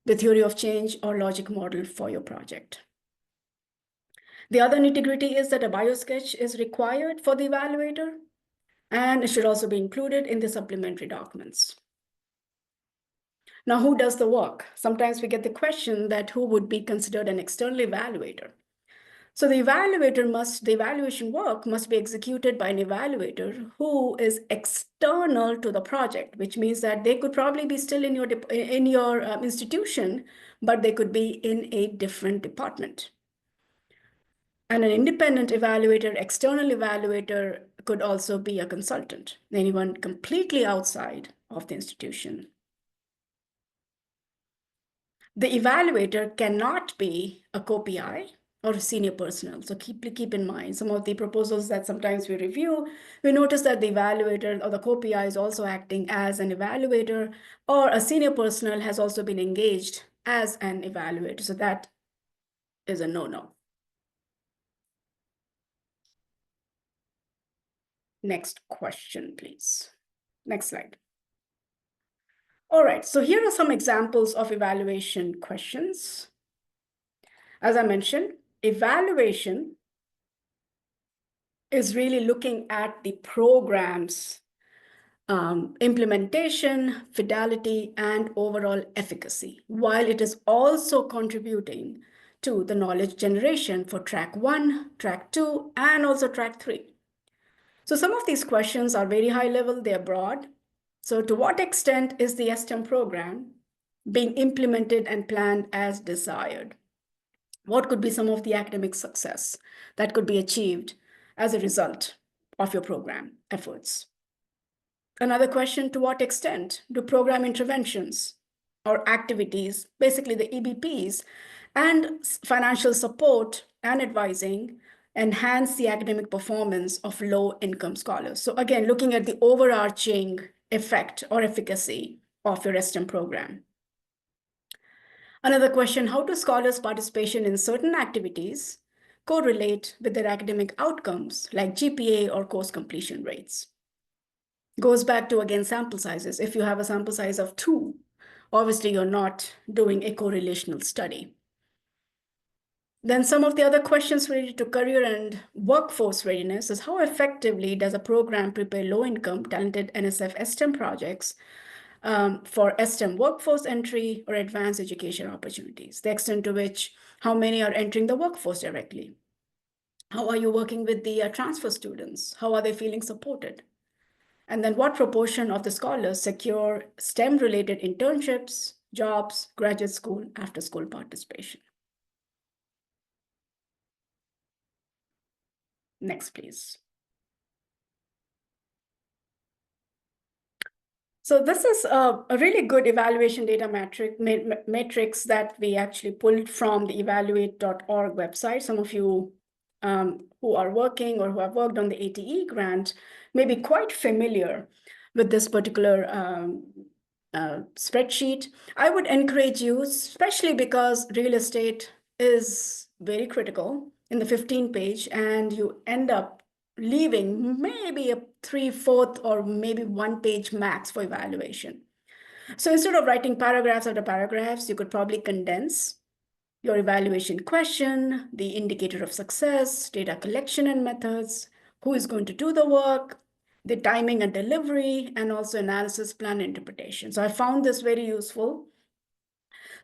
the theory of change or logic model for your project. The other nitty-gritty is that a biosketch is required for the evaluator, and it should also be included in the supplementary documents. Now, who does the work? Sometimes we get the question that who would be considered an external evaluator. So the evaluation work must be executed by an evaluator who is external to the project, which means that they could probably be still in your institution, but they could be in a different department. And an independent evaluator, external evaluator, could also be a consultant, anyone completely outside of the institution. The evaluator cannot be a co-PI or a senior personnel. So keep in mind some of the proposals that sometimes we review, we notice that the evaluator or the co-PI is also acting as an evaluator, or a senior personnel has also been engaged as an evaluator. So that is a no-no. Next question, please. Next slide. All right, so here are some examples of evaluation questions. As I mentioned, evaluation is really looking at the program's implementation, fidelity, and overall efficacy, while it is also contributing to the knowledge generation for track 1, track 2, and also track 3. So some of these questions are very high level, they are broad. So to what extent is the S-STEM program being implemented and planned as desired? What could be some of the academic success that could be achieved as a result of your program efforts? Another question, to what extent do program interventions or activities, basically the EBPs, and financial support and advising enhance the academic performance of low-income scholars? So again, looking at the overarching effect or efficacy of your S-STEM program. Another question, how do scholars' participation in certain activities correlate with their academic outcomes like GPA or course completion rates? Goes back to, again, sample sizes. If you have a sample size of 2, obviously you're not doing a correlational study. Then some of the other questions related to career and workforce readiness is how effectively does a program prepare low-income, talented NSF S-STEM projects for S-STEM workforce entry or advanced education opportunities, the extent to which how many are entering the workforce directly. How are you working with the transfer students? How are they feeling supported? And then what proportion of the scholars secure STEM-related internships, jobs, graduate school, after-school participation? Next, please. So this is a really good evaluation data matrix that we actually pulled from the evaluate.org website. Some of you who are working or who have worked on the ATE grant may be quite familiar with this particular spreadsheet. I would encourage you, especially because real estate is very critical in the 15-page, and you end up leaving maybe a 3/4 or maybe 1-page max for evaluation. So instead of writing paragraphs after paragraphs, you could probably condense your evaluation question, the indicator of success, data collection and methods, who is going to do the work, the timing and delivery, and also analysis, plan, interpretation. So I found this very useful,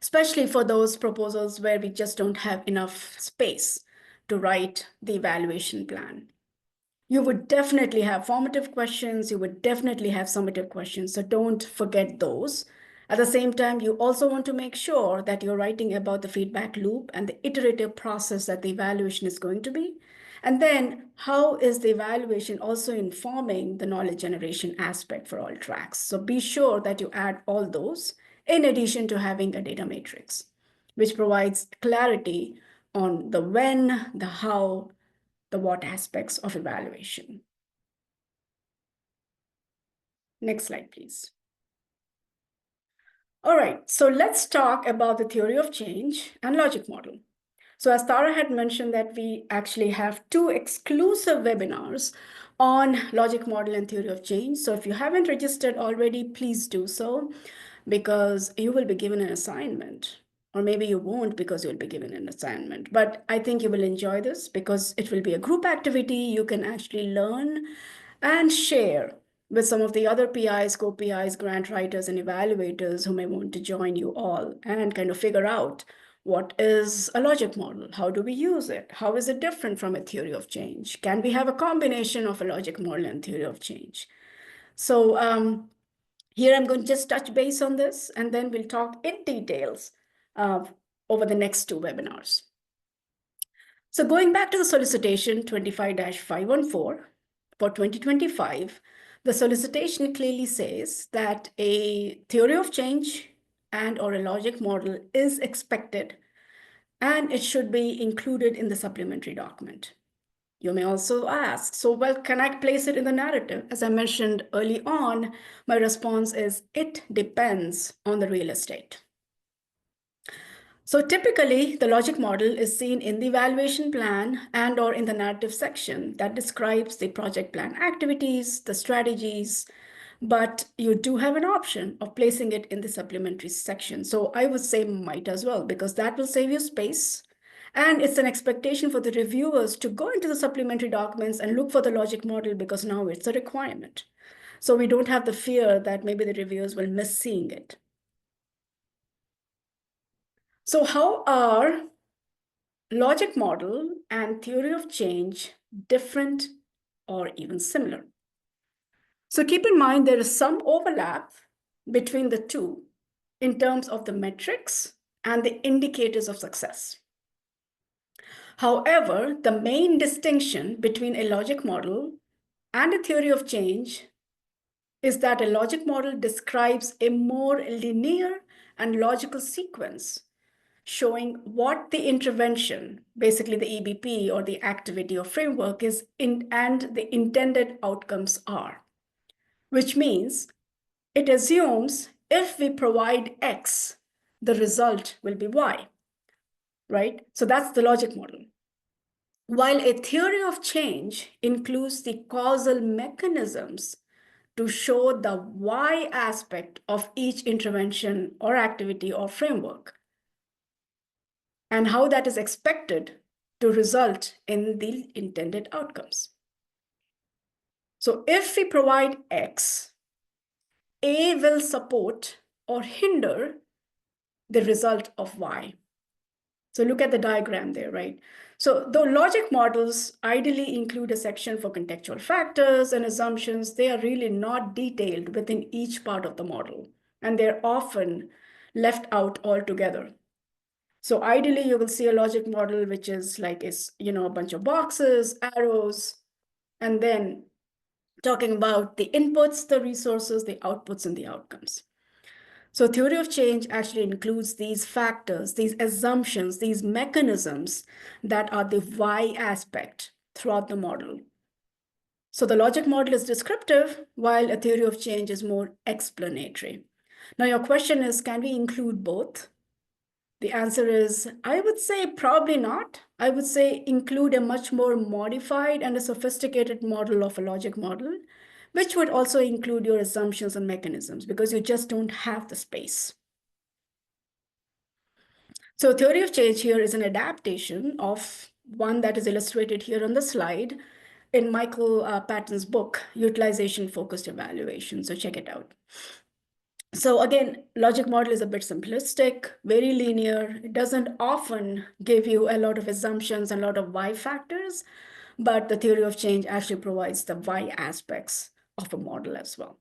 especially for those proposals where we just don't have enough space to write the evaluation plan. You would definitely have formative questions. You would definitely have summative questions. So don't forget those. At the same time, you also want to make sure that you're writing about the feedback loop and the iterative process that the evaluation is going to be. And then how is the evaluation also informing the knowledge generation aspect for all tracks? So be sure that you add all those in addition to having a data matrix, which provides clarity on the when, the how, the what aspects of evaluation. Next slide, please. All right, so let's talk about the theory of change and logic model. So as Tara had mentioned that we actually have 2 exclusive webinars on logic model and theory of change. So if you haven't registered already, please do so, because you will be given an assignment, or maybe you won't because you'll be given an assignment. But I think you will enjoy this because it will be a group activity. You can actually learn and share with some of the other PIs, co-PIs, grant writers, and evaluators who may want to join you all and kind of figure out what is a logic model? How do we use it? How is it different from a theory of change? Can we have a combination of a logic model and theory of change? So here I'm going to just touch base on this, and then we'll talk in details over the next 2 webinars. So going back to the solicitation 25-514 for 2025, the solicitation clearly says that a theory of change and or a logic model is expected, and it should be included in the supplementary document. You may also ask, so well, can I place it in the narrative? As I mentioned early on, my response is it depends on the real estate. So typically, the logic model is seen in the evaluation plan and or in the narrative section that describes the project plan activities, the strategies, but you do have an option of placing it in the supplementary section. So I would say might as well, because that will save you space. And it's an expectation for the reviewers to go into the supplementary documents and look for the logic model, because now it's a requirement. So we don't have the fear that maybe the reviewers will miss seeing it. So how are logic model and theory of change different or even similar? So keep in mind there is some overlap between the two in terms of the metrics and the indicators of success. However, the main distinction between a logic model and a theory of change is that a logic model describes a more linear and logical sequence showing what the intervention, basically the EBP or the activity or framework is and the intended outcomes are, which means it assumes if we provide X, the result will be Y, right? So that's the logic model. While a theory of change includes the causal mechanisms to show the Y aspect of each intervention or activity or framework, and how that is expected to result in the intended outcomes. So if we provide X, A will support or hinder the result of Y. So look at the diagram there, right? So though logic models ideally include a section for contextual factors and assumptions, they are really not detailed within each part of the model, and they're often left out altogether. So ideally, you will see a logic model, which is like a bunch of boxes, arrows, and then talking about the inputs, the resources, the outputs, and the outcomes. So theory of change actually includes these factors, these assumptions, these mechanisms that are the why aspect throughout the model. So the logic model is descriptive, while a theory of change is more explanatory. Now your question is, can we include both? The answer is, I would say probably not. I would say include a much more modified and a sophisticated model of a logic model, which would also include your assumptions and mechanisms, because you just don't have the space. So theory of change here is an adaptation of one that is illustrated here on the slide in Michael Patton's book, Utilization Focused Evaluation. So check it out. So again, logic model is a bit simplistic, very linear. It doesn't often give you a lot of assumptions and a lot of why factors, but the theory of change actually provides the why aspects of a model as well.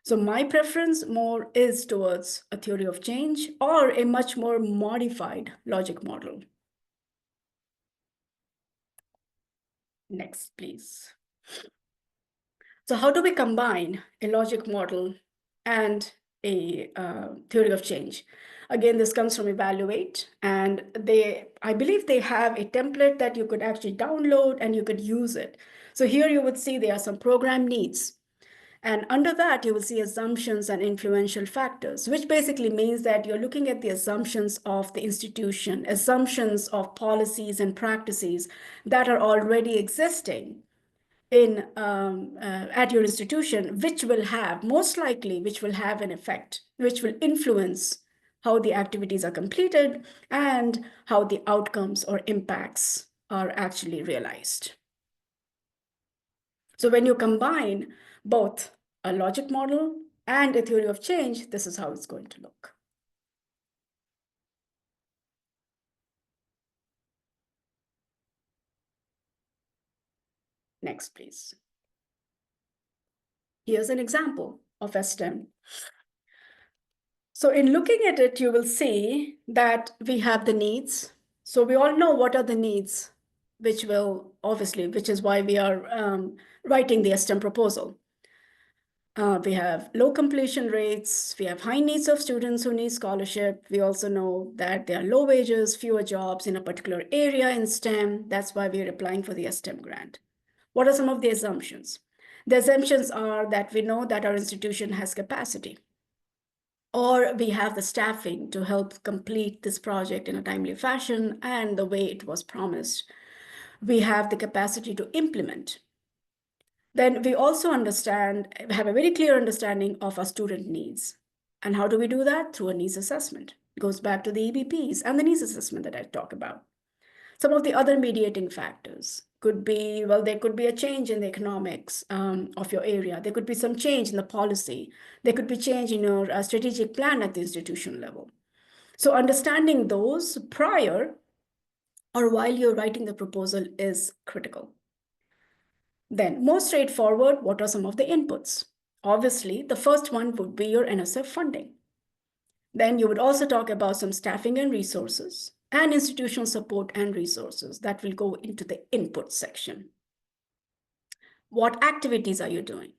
So my preference more is towards a theory of change or a much more modified logic model. Next, please. So how do we combine a logic model and a theory of change. Again, this comes from Evaluate, and I believe they have a template that you could actually download and you could use it. So here you would see there are some program needs. And under that, you will see assumptions and influential factors, which basically means that you're looking at the assumptions of the institution, assumptions of policies and practices that are already existing in at your institution, which will have, most likely, which will have an effect, which will influence how the activities are completed and how the outcomes or impacts are actually realized. So when you combine both a logic model and a theory of change, this is how it's going to look. Next, please. Here's an example of S-STEM. So in looking at it, you will see that we have the needs. So we all know what are the needs, which is why we are writing the S-STEM proposal. We have low completion rates. We have high needs of students who need scholarship. We also know that there are low wages, fewer jobs in a particular area in STEM. That's why we're applying for the S-STEM grant. What are some of the assumptions? The assumptions are that we know that our institution has capacity, or we have the staffing to help complete this project in a timely fashion and the way it was promised. We have the capacity to implement. Then we also have a very clear understanding of our student needs. And how do we do that? Through a needs assessment. It goes back to the EBPs and the needs assessment that I talked about. Some of the other mediating factors could be, well, there could be a change in the economics of your area. There could be some change in the policy. There could be change in your strategic plan at the institution level. So understanding those prior or while you're writing the proposal is critical. Then, more straightforward, what are some of the inputs? Obviously, the first one would be your NSF funding. Then you would also talk about some staffing and resources and institutional support and resources that will go into the input section. What activities are you doing?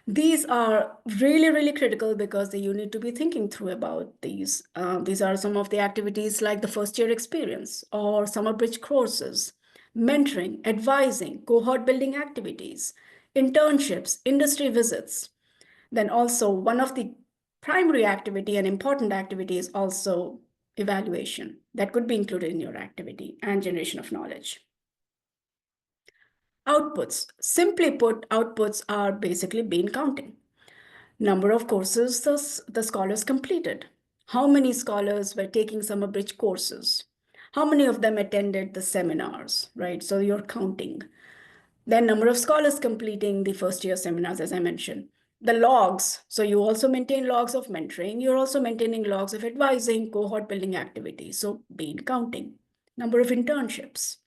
These are really, really critical because you need to be thinking through about these. These are some of the activities like the first year experience or summer bridge courses, mentoring, advising, cohort building activities, internships, industry visits. Then also one of the primary activity and important activity is also evaluation that could be included in your activity and generation of knowledge. Outputs. Simply put, outputs are basically bean counting. Number of courses the scholars completed. How many scholars were taking summer bridge courses? How many of them attended the seminars, right? So you're counting. Then number of scholars completing the first year seminars, as I mentioned. The logs. So you also maintain logs of mentoring. You're also maintaining logs of advising, cohort building activities. So bean counting. Number of internships.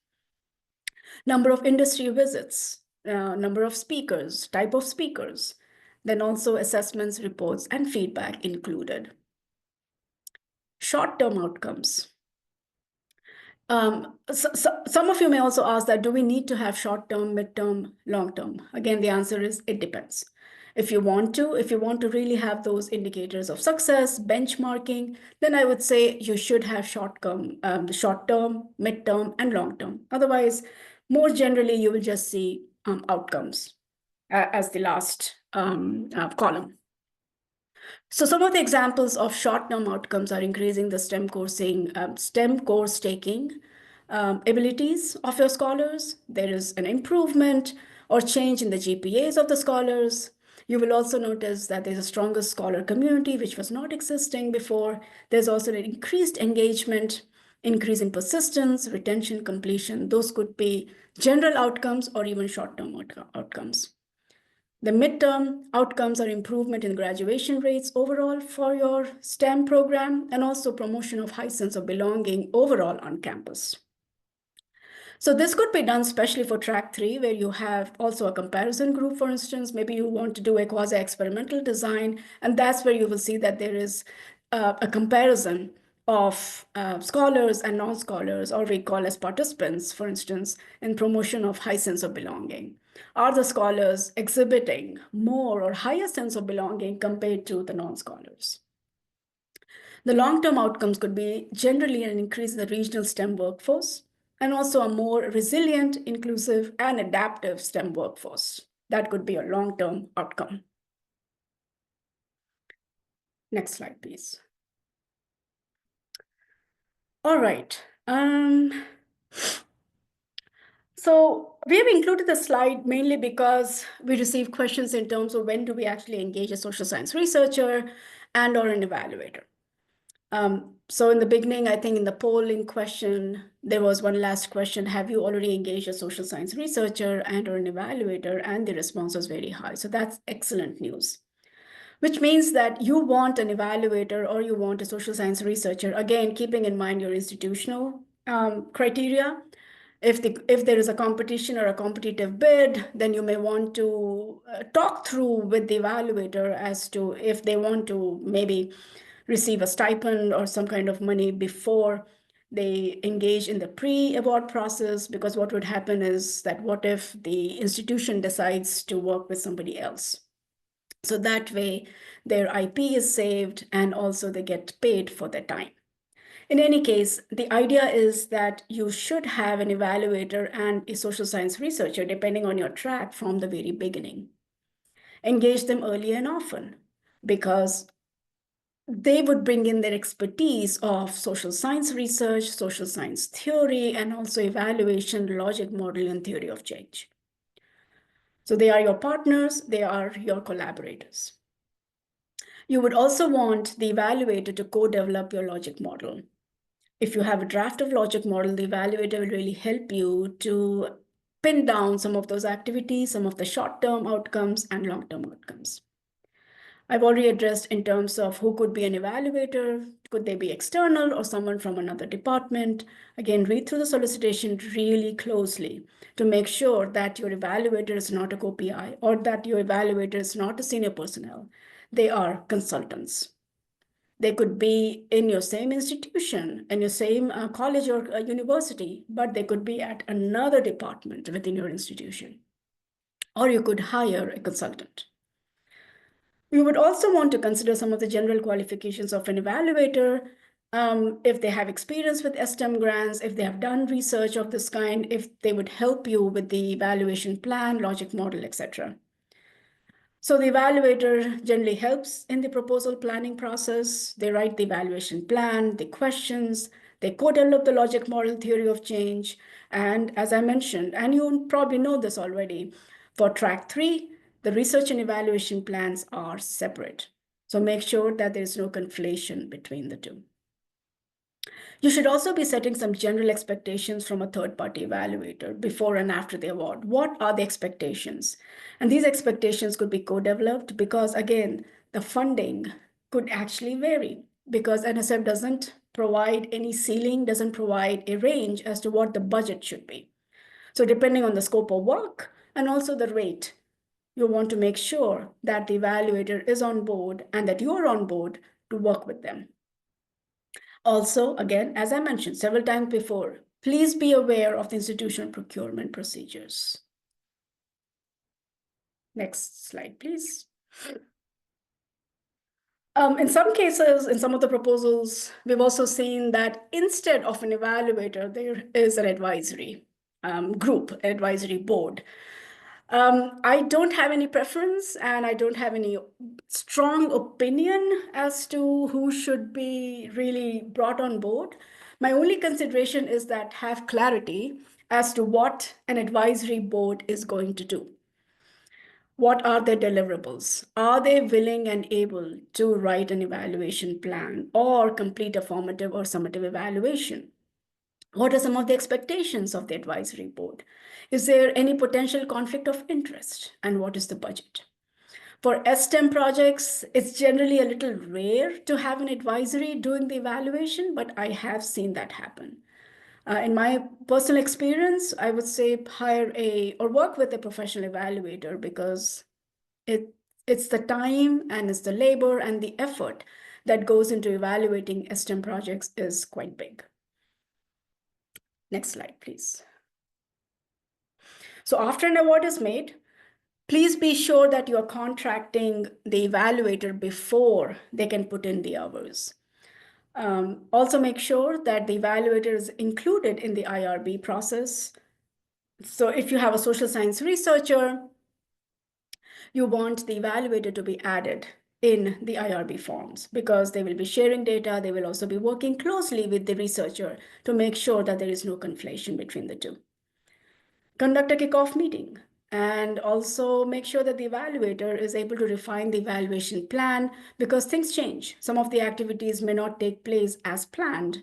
Number of industry visits, number of speakers, type of speakers, then also assessments, reports, and feedback included. Short-term outcomes. Some of you may also ask that, do we need to have short-term, mid-term, long-term? Again, the answer is it depends. If you want to really have those indicators of success, benchmarking, then I would say you should have short-term, mid-term, and long-term. Otherwise, more generally, you will just see outcomes as the last column. So some of the examples of short-term outcomes are increasing the STEM course taking abilities of your scholars. There is an improvement or change in the GPAs of the scholars. You will also notice that there's a stronger scholar community, which was not existing before. There's also an increased engagement, increase in persistence, retention, completion. Those could be general outcomes or even short-term outcomes. The midterm outcomes are improvement in graduation rates overall for your STEM program and also promotion of high sense of belonging overall on campus. So this could be done especially for track 3, where you have also a comparison group, for instance. Maybe you want to do a quasi-experimental design, and that's where you will see that there is a comparison of scholars and non-scholars, or we call as participants, for instance, in promotion of high sense of belonging. Are the scholars exhibiting more or higher sense of belonging compared to the non-scholars? The long-term outcomes could be generally an increase in the regional STEM workforce and also a more resilient, inclusive, and adaptive STEM workforce. That could be a long-term outcome. Next slide, please. All right. So we have included the slide mainly because we receive questions in terms of when do we actually engage a social science researcher and or an evaluator. So in the beginning, I think in the polling question, there was one last question: have you already engaged a social science researcher and or an evaluator? And the response was very high. So that's excellent news, which means that you want an evaluator or you want a social science researcher, again, keeping in mind your institutional criteria. If there is a competition or a competitive bid, then you may want to talk through with the evaluator as to if they want to maybe receive a stipend or some kind of money before they engage in the pre-award process, because what would happen is that what if the institution decides to work with somebody else? So that way their IP is saved and also they get paid for their time. In any case, the idea is that you should have an evaluator and a social science researcher, depending on your track, from the very beginning. Engage them early and often, because they would bring in their expertise of social science research, social science theory, and also evaluation, logic model, and theory of change. So they are your partners, they are your collaborators. You would also want the evaluator to co-develop your logic model. If you have a draft of logic model, the evaluator will really help you to pin down some of those activities, some of the short-term outcomes and long-term outcomes. I've already addressed in terms of who could be an evaluator. Could they be external or someone from another department? Again, read through the solicitation really closely to make sure that your evaluator is not a co-PI or that your evaluator is not a senior personnel. They are consultants. They could be in your same institution, in your same college or university, but they could be at another department within your institution. Or you could hire a consultant. You would also want to consider some of the general qualifications of an evaluator, if they have experience with S-STEM grants, if they have done research of this kind, if they would help you with the evaluation plan, logic model, etc. So the evaluator generally helps in the proposal planning process. They write the evaluation plan, the questions, they co-develop the logic model, theory of change. And as I mentioned, and you probably know this already, for track 3, the research and evaluation plans are separate. So make sure that there is no conflation between the two. You should also be setting some general expectations from a third-party evaluator before and after the award. What are the expectations? And these expectations could be co-developed because, again, the funding could actually vary because NSF doesn't provide any ceiling, doesn't provide a range as to what the budget should be. So depending on the scope of work and also the rate, you want to make sure that the evaluator is on board and that you are on board to work with them. Also, again, as I mentioned several times before, please be aware of the institutional procurement procedures. Next slide, please. In some cases, in some of the proposals, we've also seen that instead of an evaluator, there is an advisory group, advisory board. I don't have any preference and I don't have any strong opinion as to who should be really brought on board. My only consideration is that have clarity as to what an advisory board is going to do. What are their deliverables? Are they willing and able to write an evaluation plan or complete a formative or summative evaluation? What are some of the expectations of the advisory board? Is there any potential conflict of interest? And what is the budget? For S-STEM projects, it's generally a little rare to have an advisory doing the evaluation, but I have seen that happen. In my personal experience, I would say hire or work with a professional evaluator because it's the time and it's the labor and the effort that goes into evaluating S-STEM projects is quite big. Next slide, please. So after an award is made, please be sure that you're contracting the evaluator before they can put in the hours. Also make sure that the evaluator is included in the IRB process. So if you have a social science researcher, you want the evaluator to be added in the IRB forms because they will be sharing data. They will also be working closely with the researcher to make sure that there is no conflation between the two. Conduct a kickoff meeting and also make sure that the evaluator is able to refine the evaluation plan because things change. Some of the activities may not take place as planned.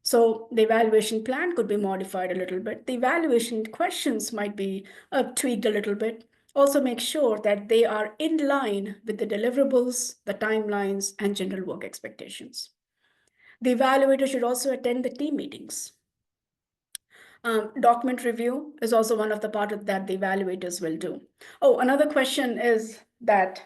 So the evaluation plan could be modified a little bit. The evaluation questions might be tweaked a little bit. Also make sure that they are in line with the deliverables, the timelines, and general work expectations. The evaluator should also attend the team meetings. Document review is also one of the part of that the evaluators will do. Oh, another question is that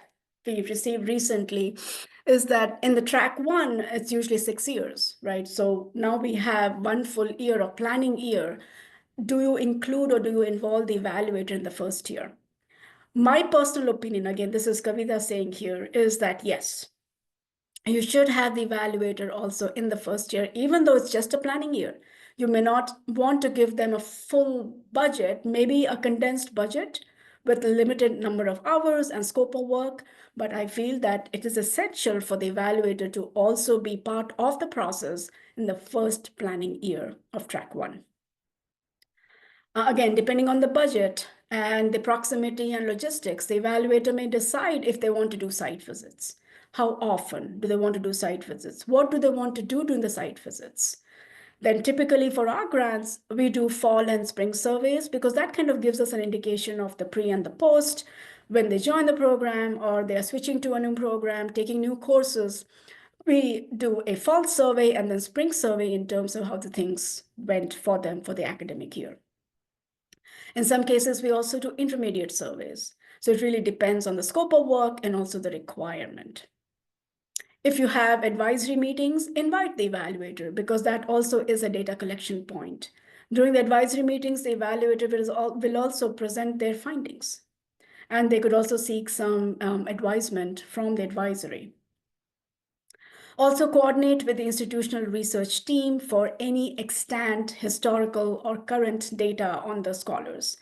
we've received recently is that in the track one, it's usually 6 years, right? So now we have one full year of planning year. Do you include or do you involve the evaluator in the first year? My personal opinion, again, this is Kavita saying here, is that yes, you should have the evaluator also in the first year, even though it's just a planning year. You may not want to give them a full budget, maybe a condensed budget with a limited number of hours and scope of work. But I feel that it is essential for the evaluator to also be part of the process in the first planning year of track one. Again, depending on the budget and the proximity and logistics, the evaluator may decide if they want to do site visits. How often do they want to do site visits? What do they want to do during the site visits? Then typically for our grants, we do fall and spring surveys because that kind of gives us an indication of the pre and the post when they join the program or they are switching to a new program, taking new courses. We do a fall survey and then spring survey in terms of how the things went for them for the academic year. In some cases, we also do intermediate surveys. So it really depends on the scope of work and also the requirement. If you have advisory meetings, invite the evaluator because that also is a data collection point. During the advisory meetings, the evaluator will also present their findings. And they could also seek some advisement from the advisory. Also coordinate with the institutional research team for any extant historical or current data on the scholars.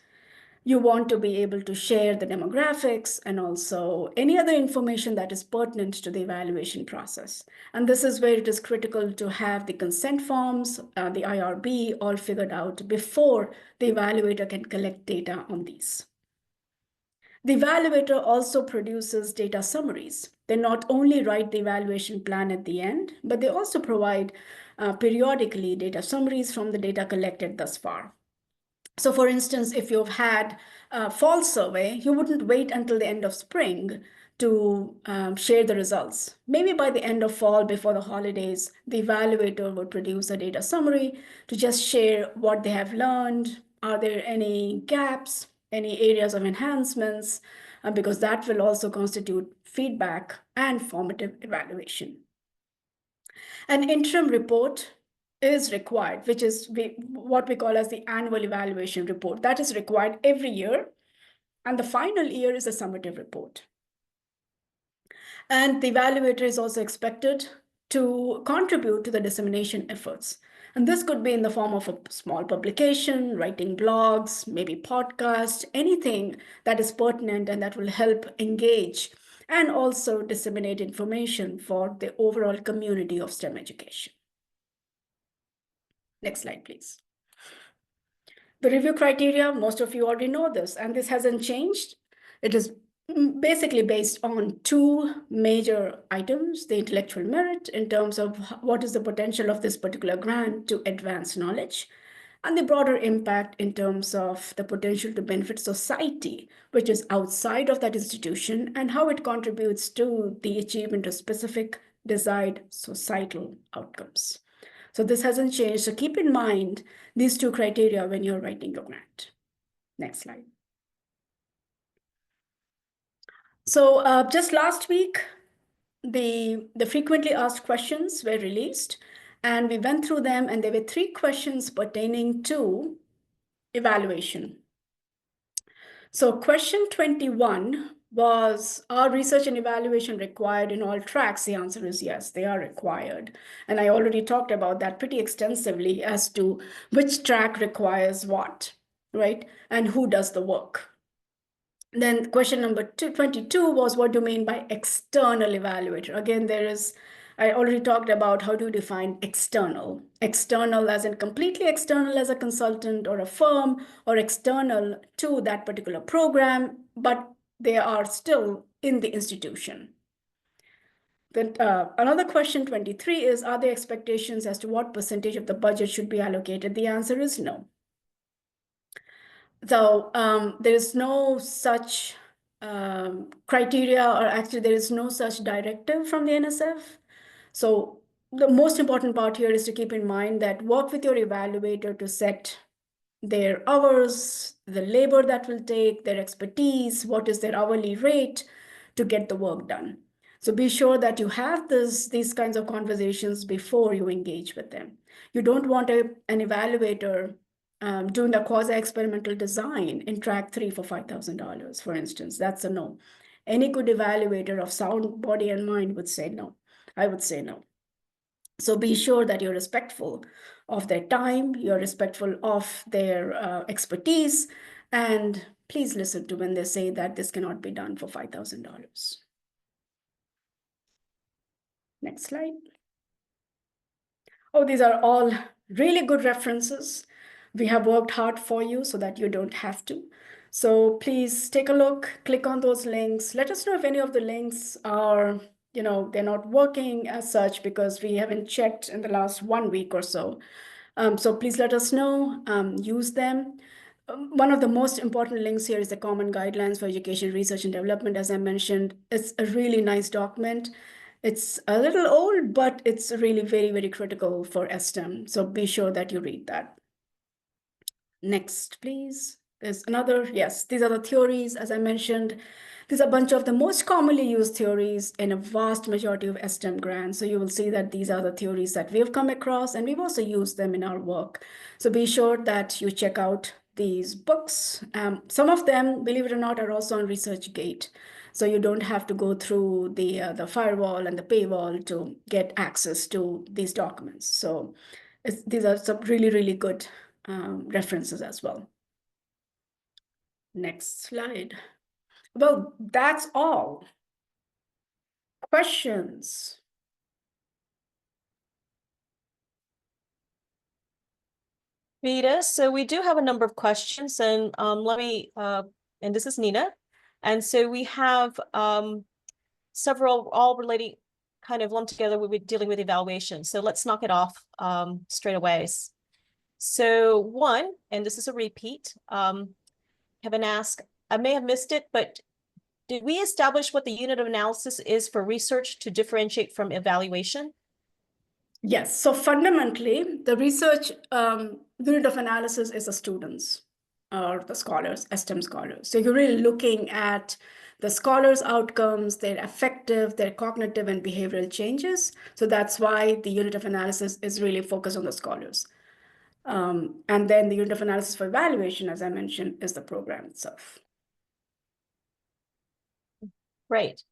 You want to be able to share the demographics and also any other information that is pertinent to the evaluation process. And this is where it is critical to have the consent forms, the IRB, all figured out before the evaluator can collect data on these. The evaluator also produces data summaries. They not only write the evaluation plan at the end, but they also provide periodically data summaries from the data collected thus far. So for instance, if you've had a fall survey, you wouldn't wait until the end of spring to share the results. Maybe by the end of fall, before the holidays, the evaluator would produce a data summary to just share what they have learned. Are there any gaps, any areas of enhancements? Because that will also constitute feedback and formative evaluation. An interim report is required, which is what we call as the annual evaluation report. That is required every year. And the final year is a summative report. And the evaluator is also expected to contribute to the dissemination efforts. And this could be in the form of a small publication, writing blogs, maybe podcasts, anything that is pertinent and that will help engage and also disseminate information for the overall community of STEM education. Next slide, please. The review criteria, most of you already know this, and this hasn't changed. It is basically based on two major items: the intellectual merit in terms of what is the potential of this particular grant to advance knowledge, and the broader impact in terms of the potential to benefit society, which is outside of that institution, and how it contributes to the achievement of specific desired societal outcomes. So this hasn't changed. So keep in mind these two criteria when you're writing your grant. Next slide. So just last week, the frequently asked questions were released, and we went through them, and there were 3 questions pertaining to evaluation. So question 21 was, are research and evaluation required in all tracks? The answer is yes, they are required. And I already talked about that pretty extensively as to which track requires what, right? And who does the work. Then question number 22 was, what do you mean by external evaluator? Again, I already talked about how to define external. External as in completely external as a consultant or a firm, or external to that particular program, but they are still in the institution. Then another question 23 is, are there expectations as to what percentage of the budget should be allocated? The answer is no. So there is no such criteria, or actually there is no such directive from the NSF. So the most important part here is to keep in mind that work with your evaluator to set their hours, the labor that will take, their expertise, what is their hourly rate to get the work done. So be sure that you have these kinds of conversations before you engage with them. You don't want an evaluator doing a quasi-experimental design in track 3 for $5,000, for instance. That's a no. Any good evaluator of sound body and mind would say no. I would say no. So be sure that you're respectful of their time, you're respectful of their expertise, and please listen to when they say that this cannot be done for $5,000. Next slide. Oh, these are all really good references. We have worked hard for you so that you don't have to. So please take a look, click on those links. Let us know if any of the links are, they're not working as such because we haven't checked in the last 1 week or so. So please let us know, use them. One of the most important links here is the Common Guidelines for Education, Research and Development. As I mentioned, it's a really nice document. It's a little old, but it's really very, very critical for S-STEM. So be sure that you read that. Next, please. There's another, yes, these are the theories, as I mentioned. These are a bunch of the most commonly used theories in a vast majority of S-STEM grants. So you will see that these are the theories that we have come across, and we've also used them in our work. So be sure that you check out these books. Some of them, believe it or not, are also on ResearchGate. So you don't have to go through the firewall and the paywall to get access to these documents. So these are some really, really good references as well. Next slide. Well, that's all. Questions? Rita, so we do have a number of questions, and and this is Nina. And so we have several all relating, kind of lumped together. We'll be dealing with evaluation. So let's knock it off straight away. So one, and this is a repeat, Kevin asked, I may have missed it, but did we establish what the unit of analysis is for research to differentiate from evaluation? Yes, so fundamentally, the research unit of analysis is the students or the scholars, S-STEM scholars. So you're really looking at the scholars' outcomes, their affective, their cognitive and behavioral changes. So that's why the unit of analysis is really focused on the scholars. And then the unit of analysis for evaluation, as I mentioned, is the program itself. Great.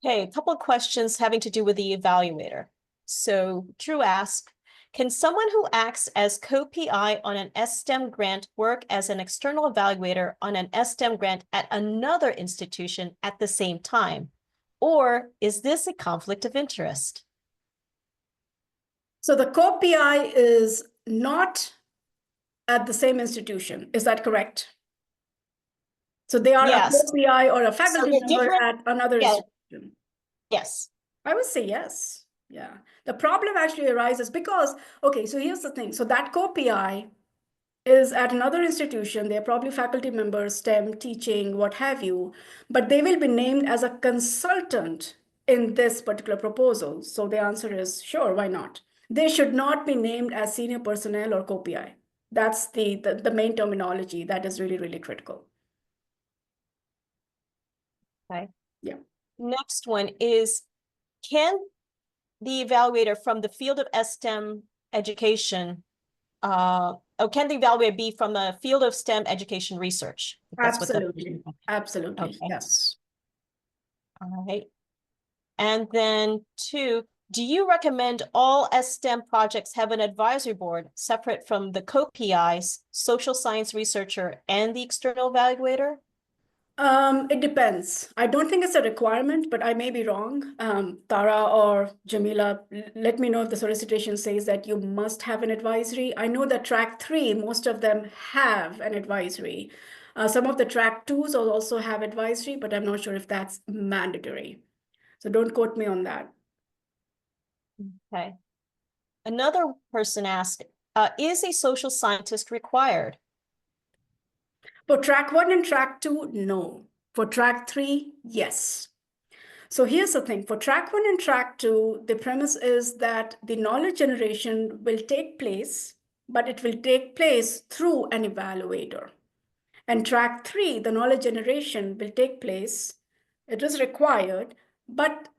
Okay, a couple of questions having to do with the evaluator. So Drew asked, can someone who acts as co-PI on an S-STEM grant work as an external evaluator on an S-STEM grant at another institution at the same time? Or is this a conflict of interest? So the co-PI is not at the same institution. Is that correct? So they are Yes. a co-PI or a faculty So member at another institution. Yes. I would say yes. Yeah. The problem actually arises because, okay, so here's the thing. So that co-PI is at another institution. They're probably faculty members, STEM, teaching, what have you, but they will be named as a consultant in this particular proposal. So the answer is sure, why not? They should not be named as senior personnel or co-PI. That's the main terminology that is really, really critical. Okay. Yeah. Next one is, can the evaluator from the field of S-STEM education can the evaluator be from the field of STEM education research? That's what Absolutely. Absolutely. Okay. Yes. All right. And then 2, do you recommend all S-STEM projects have an advisory board separate from the co-PIs, social science researcher, and the external evaluator? It depends. I don't think it's a requirement, but I may be wrong. Tara or Jamila, let me know if the solicitation says that you must have an advisory. I know that track 3, most of them have an advisory. Some of the track 2s will also have advisory, but I'm not sure if that's mandatory. So don't quote me on that. Okay. Another person asked, is a social scientist required? For track 1 and track 2, no. For track 3, yes. So here's the thing, for track 1 and track 2, the premise is that the knowledge generation will take place, but it will take place through an evaluator. And track 3, the knowledge generation will take place, it is required, but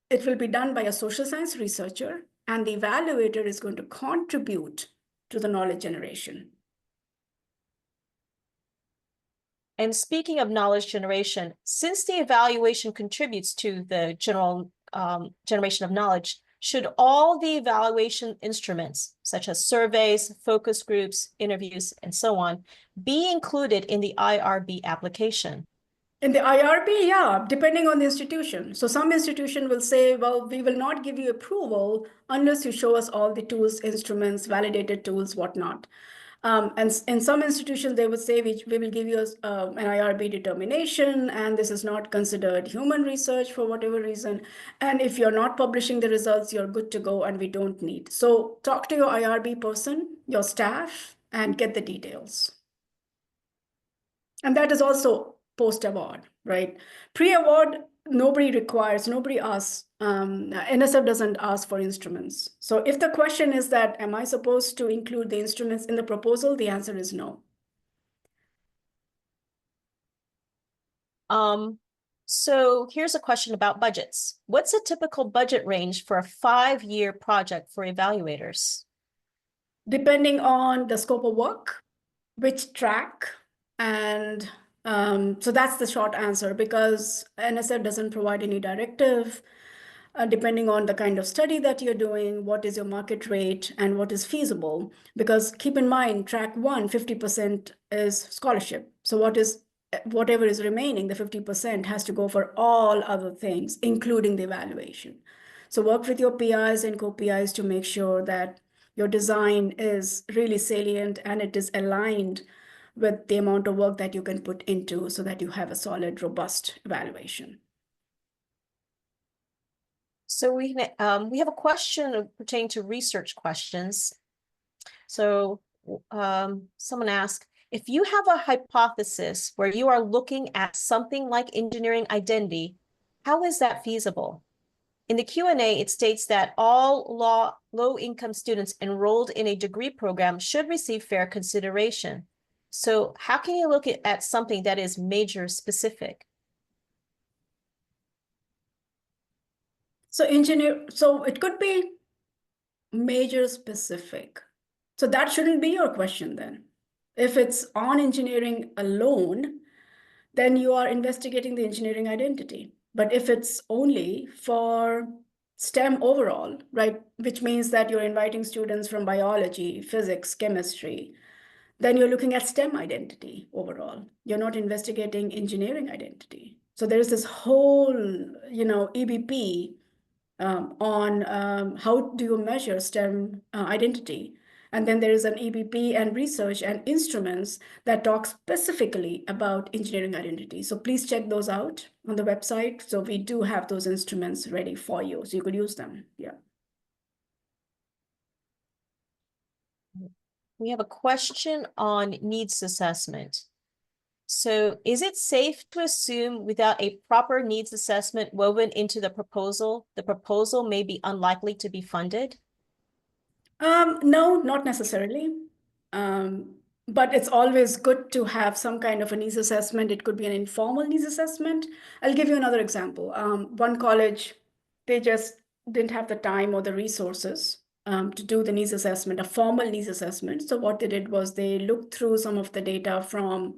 it will be done by a social science researcher, and the evaluator is going to contribute to the knowledge generation. And speaking of knowledge generation, since the evaluation contributes to the general generation of knowledge, should all the evaluation instruments, such as surveys, focus groups, interviews, and so on, be included in the IRB application? In the IRB, yeah, depending on the institution. So some institution will say, well, we will not give you approval unless you show us all the tools, instruments, validated tools, whatnot. And in some institutions, they would say, we will give you an IRB determination, and this is not considered human research for whatever reason. And if you're not publishing the results, you're good to go, and we don't need. So talk to your IRB person, your staff, and get the details. And that is also post-award, right? Pre-award, nobody asks, NSF doesn't ask for instruments. So if the question is that, am I supposed to include the instruments in the proposal? The answer is no. So here's a question about budgets. What's a typical budget range for a 5-year project for evaluators? Depending on the scope of work, which track, and so that's the short answer, because NSF doesn't provide any directive. Depending on the kind of study that you're doing, what is your market rate, and what is feasible. Because keep in mind, track 1, 50% is scholarship. So whatever is remaining, the 50% has to go for all other things, including the evaluation. So work with your PIs and co-PIs to make sure that your design is really salient and it is aligned with the amount of work that you can put into, so that you have a solid, robust evaluation. So we have a question pertaining to research questions. So someone asked, if you have a hypothesis where you are looking at something like engineering identity, how is that feasible? In the Q&A, it states that all low-income students enrolled in a degree program should receive fair consideration. So how can you look at something that is major specific? So it could be major specific. So that shouldn't be your question then. If it's on engineering alone, then you are investigating the engineering identity. But if it's only for STEM overall, right, which means that you're inviting students from biology, physics, chemistry, then you're looking at STEM identity overall. You're not investigating engineering identity. So there's this whole, EBP on how do you measure STEM identity. And then there is an EBP and research and instruments that talk specifically about engineering identity. So please check those out on the website. So we do have those instruments ready for you, so you could use them. Yeah. We have a question on needs assessment. So is it safe to assume without a proper needs assessment woven into the proposal may be unlikely to be funded? No, not necessarily. But it's always good to have some kind of a needs assessment. It could be an informal needs assessment. I'll give you another example. One college, they just didn't have the time or the resources to do the needs assessment, a formal needs assessment. So what they did was they looked through some of the data from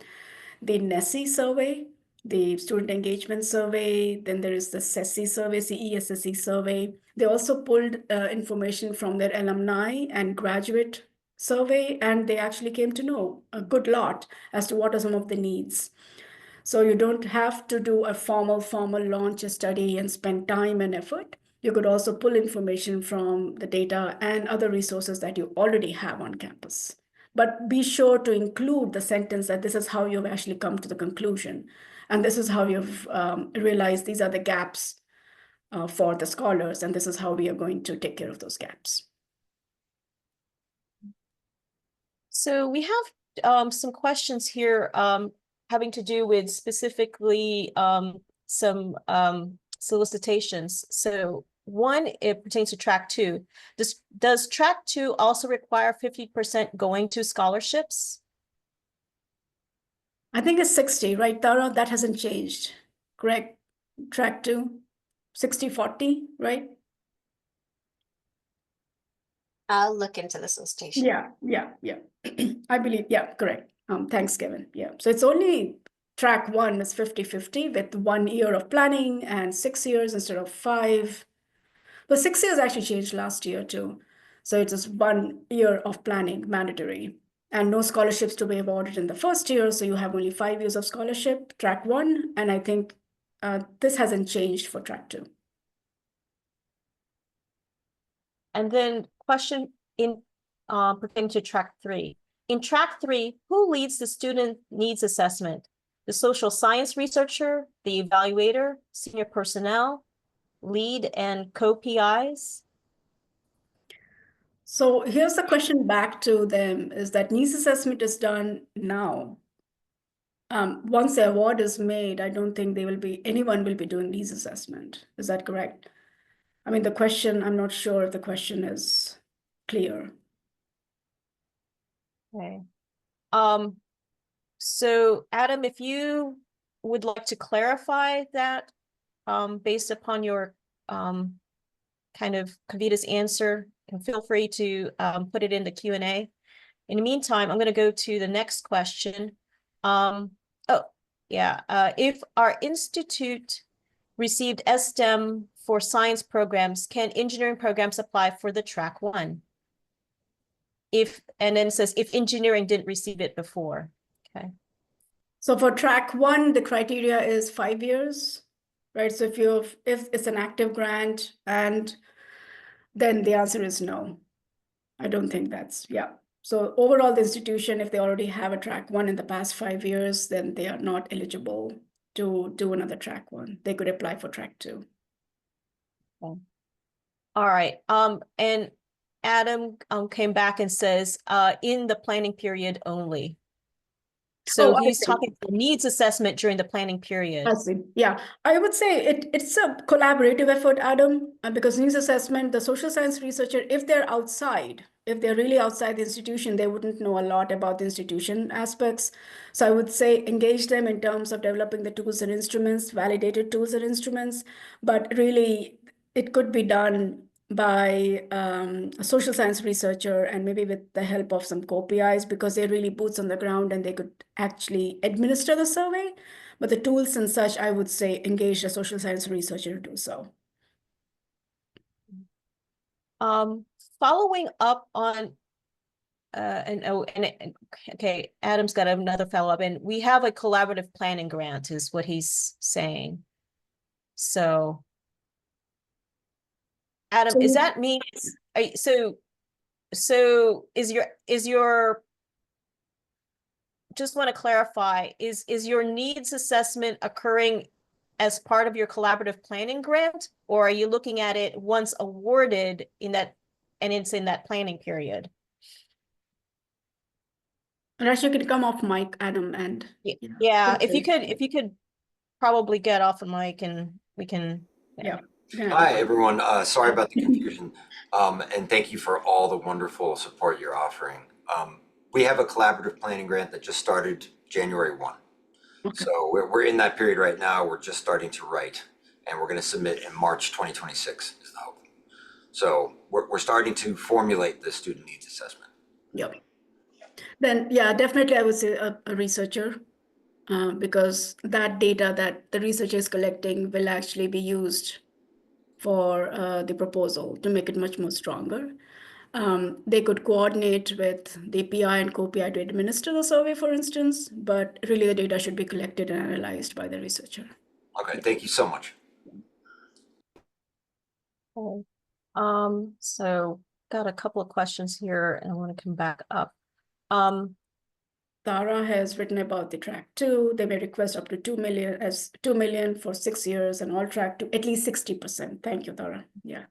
the NSSE survey, the student engagement survey, then there is the CESSE survey, CESSE survey. They also pulled information from their alumni and graduate survey, and they actually came to know a good lot as to what are some of the needs. So you don't have to do a formal launch study and spend time and effort. You could also pull information from the data and other resources that you already have on campus. But be sure to include the sentence that this is how you've actually come to the conclusion. And this is how you've realized these are the gaps for the scholars. And this is how we are going to take care of those gaps. So we have some questions here having to do with specifically some solicitations. So one, it pertains to track 2. Does track 2 also require 50% going to scholarships? I think it's 60, right, Tara? That hasn't changed, correct? Track 2, 60-40, right? I'll look into the solicitation. Yeah. I believe, yeah, correct. Thanks, Kevin. Yeah. So it's only track 1 is 50-50 with 1 year of planning and 6 years instead of 5. But 6 years actually changed last year too. So it is 1 year of planning mandatory and no scholarships to be awarded in the first year. So you have only 5 years of scholarship, track 1. And I think this hasn't changed for track 2. And then question in pertaining to track 3. In track 3, who leads the student needs assessment? The social science researcher, the evaluator, senior personnel, lead and co-PIs? So here's the question back to them is that needs assessment is done now. Once the award is made, I don't think anyone will be doing needs assessment. Is that correct? I mean, the question, I'm not sure if the question is clear. Okay. So Adam, if you would like to clarify that, based upon your kind of Kavita's answer, and feel free to put it in the Q&A. In the meantime, I'm going to go to the next question. If our institute received S-STEM for science programs, can engineering programs apply for the track 1? And then it says if engineering didn't receive it before. Okay. So for track 1, the criteria is 5 years, right? So if it's an active grant, and then the answer is no. I don't think yeah. So overall, the institution, if they already have a track 1 in the past 5 years, then they are not eligible to do another track 1. They could apply for track 2. Okay. All right. And Adam came back and says, in the planning period only. So he's talking the needs assessment during the planning period. I see. Yeah, I would say it's a collaborative effort, Adam, because needs assessment, the social science researcher, if they're really outside the institution, they wouldn't know a lot about the institution aspects. So I would say engage them in terms of developing the tools and instruments, validated tools and instruments, but really it could be done by a social science researcher and maybe with the help of some co-PIs because they're really boots on the ground and they could actually administer the survey. But the tools and such, I would say, engage a social science researcher to do so. Following up on, okay, Adam's got another follow-up, and we have a collaborative planning grant, is what he's saying. So, Adam, is that means so is your just want to clarify, is your needs assessment occurring as part of your collaborative planning grant, or are you looking at it once awarded in that, and it's in that planning period? Rash, you could come off mic, Adam, and yeah, if you could probably get off the mic and we can. Yeah. Hi, everyone. Sorry about the confusion. And thank you for all the wonderful support you're offering. We have a collaborative planning grant that just started January 1. Okay. So we're in that period right now. We're just starting to write, and we're going to submit in March 2026 is the hope. So we're starting to formulate the student needs assessment. Yep. Then, yeah, definitely I would say a researcher, because that data that the researcher is collecting will actually be used for the proposal to make it much more stronger. They could coordinate with the PI and co-PI to administer the survey, for instance, but really the data should be collected and analyzed by the researcher. Okay, thank you so much. Okay. So got a couple of questions here and I want to come back up. Tara has written about the track 2. They may request up to 2 million for 6 years and all track to at least 60%. Thank you, Tara. Yeah.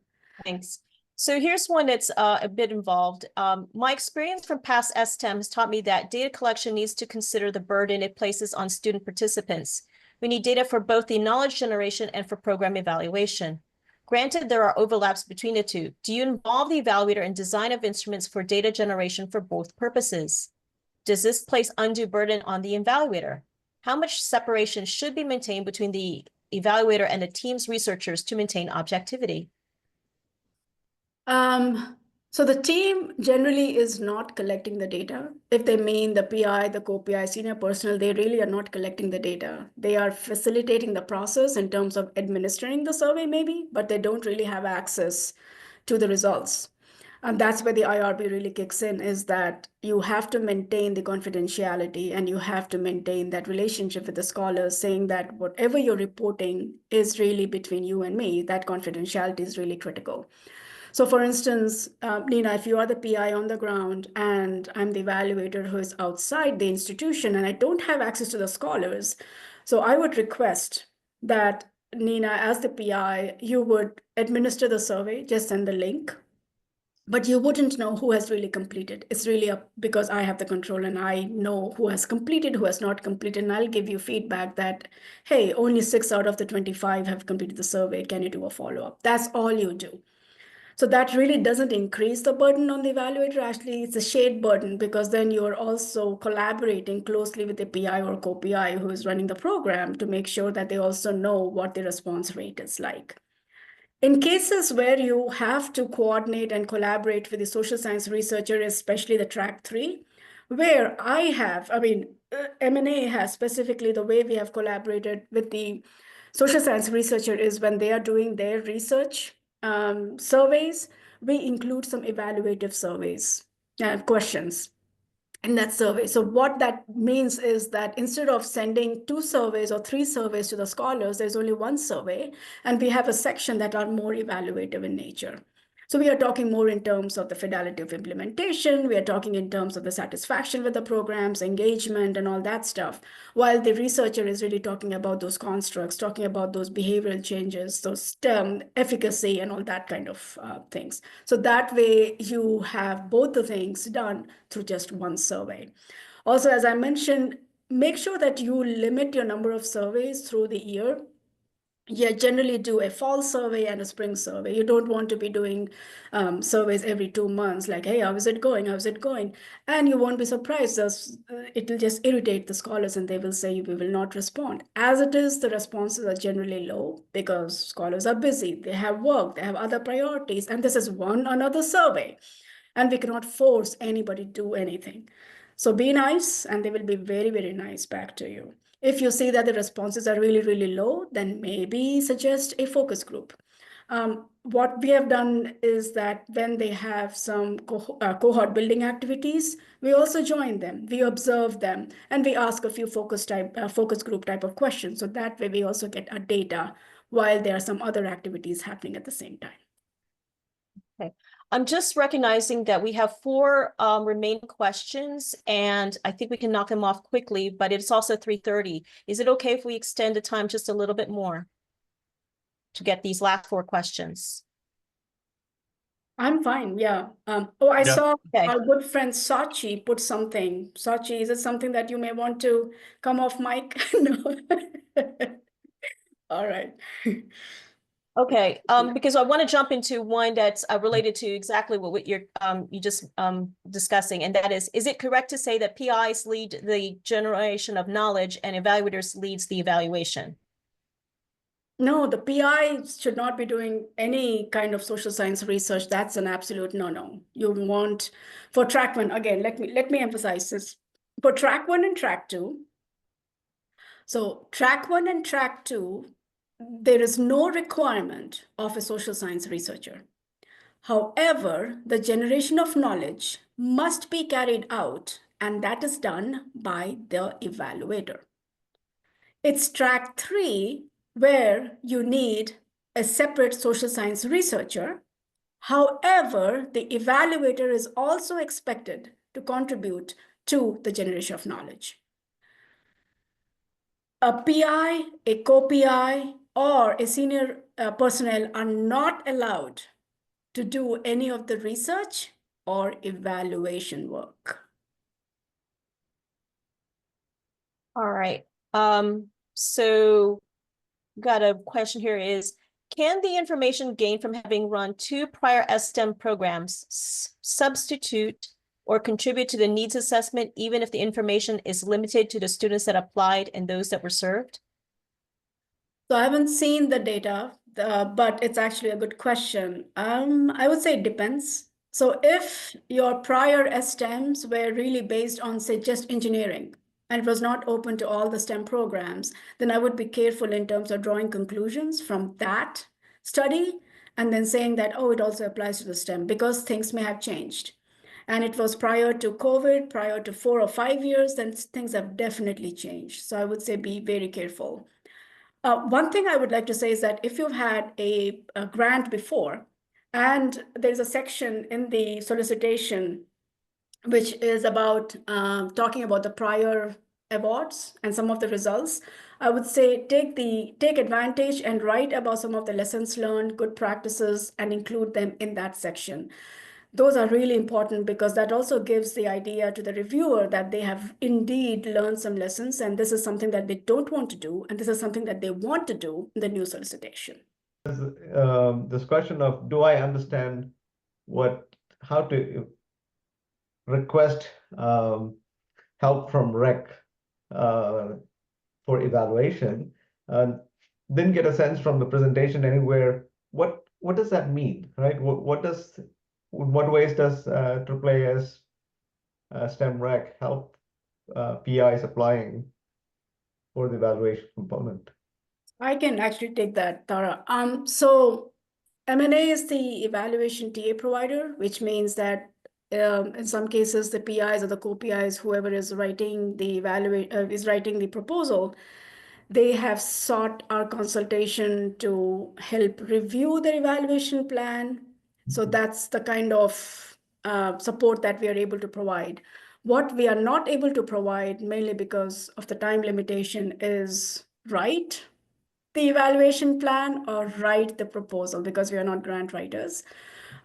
Thanks. So here's one that's a bit involved. My experience from past S-STEM has taught me that data collection needs to consider the burden it places on student participants. We need data for both the knowledge generation and for program evaluation. Granted, there are overlaps between the two. Do you involve the evaluator in design of instruments for data generation for both purposes? Does this place undue burden on the evaluator? How much separation should be maintained between the evaluator and the team's researchers to maintain objectivity? So the team generally is not collecting the data. If they mean the PI, the co-PI, senior personnel, they really are not collecting the data. They are facilitating the process in terms of administering the survey maybe, but they don't really have access to the results. And that's where the IRB really kicks in, is that you have to maintain the confidentiality and you have to maintain that relationship with the scholars, saying that whatever you're reporting is really between you and me. That confidentiality is really critical. So for instance, Nina, if you are the PI on the ground and I'm the evaluator who is outside the institution and I don't have access to the scholars, so I would request that, Nina, as the PI, you would administer the survey, just send the link, but you wouldn't know who has really completed. It's really up because I have the control and I know who has completed, who has not completed, and I'll give you feedback that, hey, only 6 out of the 25 have completed the survey. Can you do a follow-up? That's all you do. So that really doesn't increase the burden on the evaluator. Actually, it's a shared burden because then you're also collaborating closely with the PI or co-PI who is running the program to make sure that they also know what the response rate is like. In cases where you have to coordinate and collaborate with the social science researcher, especially the track 3, where M&A has specifically, the way we have collaborated with the social science researcher is when they are doing their research surveys, we include some evaluative surveys, questions in that survey. So what that means is that instead of sending 2 surveys or 3 surveys to the scholars, there's only 1 survey, and we have a section that are more evaluative in nature. So we are talking more in terms of the fidelity of implementation. We are talking in terms of the satisfaction with the programs, engagement, and all that stuff. While the researcher is really talking about those constructs, talking about those behavioral changes, those efficacy, and all that kind of things. So that way you have both the things done through just 1 survey. Also, as I mentioned, make sure that you limit your number of surveys through the year. Yeah, generally do a fall survey and a spring survey. You don't want to be doing surveys every 2 months, like, hey, how is it going? How's it going? And you won't be surprised, it will just irritate the scholars and they will say we will not respond. As it is, the responses are generally low because scholars are busy, they have work, they have other priorities, and this is another survey. And we cannot force anybody to do anything. So be nice, and they will be very, very nice back to you. If you see that the responses are really, really low, then maybe suggest a focus group. What we have done is that when they have some cohort building activities, we also join them, we observe them, and we ask a few focus group type of questions. So that way we also get our data while there are some other activities happening at the same time. Okay. I'm just recognizing that we have 4 remaining questions, and I think we can knock them off quickly, but it's also 3:30. Is it okay if we extend the time just a little bit more to get these last 4 questions? I'm fine, yeah. I Yeah. saw Okay. our good friend Sachi put something. Sachi, is it something that you may want to come off mic? No. All right. Okay, because I want to jump into one that's related to exactly what you're you just discussing, and that is it correct to say that PIs lead the generation of knowledge and evaluators leads the evaluation? No, the PI should not be doing any kind of social science research. That's an absolute no-no. You want, for track one, again, let me emphasize this. For track one and track two, so track one and track two, there is no requirement of a social science researcher. However, the generation of knowledge must be carried out, and that is done by the evaluator. It's track three where you need a separate social science researcher. However, the evaluator is also expected to contribute to the generation of knowledge. A PI, a co-PI, or a senior personnel are not allowed to do any of the research or evaluation work. All right. So got a question here is, can the information gained from having run 2 prior S-STEM programs substitute or contribute to the needs assessment, even if the information is limited to the students that applied and those that were served? So I haven't seen the data, but it's actually a good question. I would say it depends. So if your prior STEMs were really based on, say, just engineering, and it was not open to all the STEM programs, then I would be careful in terms of drawing conclusions from that study and then saying that, oh, it also applies to the STEM, because things may have changed. And it was prior to COVID, prior to 4 or 5 years, then things have definitely changed. So I would say be very careful. One thing I would like to say is that if you've had a grant before, and there's a section in the solicitation which is about talking about the prior awards and some of the results, I would say take advantage and write about some of the lessons learned, good practices, and include them in that section. Those are really important because that also gives the idea to the reviewer that they have indeed learned some lessons, and this is something that they don't want to do, and this is something that they want to do in the new solicitation. This question of, do I understand how to request help from rec for evaluation? Didn't get a sense from the presentation anywhere. What does that mean, right? What ways does AAAS STEM rec help PIs applying for the evaluation component? I can actually take that, Tara. So M&A is the evaluation TA provider, which means that in some cases, the PIs or the co-PIs, whoever is writing the proposal, they have sought our consultation to help review their evaluation plan. So that's the kind of support that we are able to provide. What we are not able to provide, mainly because of the time limitation, is write the evaluation plan or write the proposal, because we are not grant writers.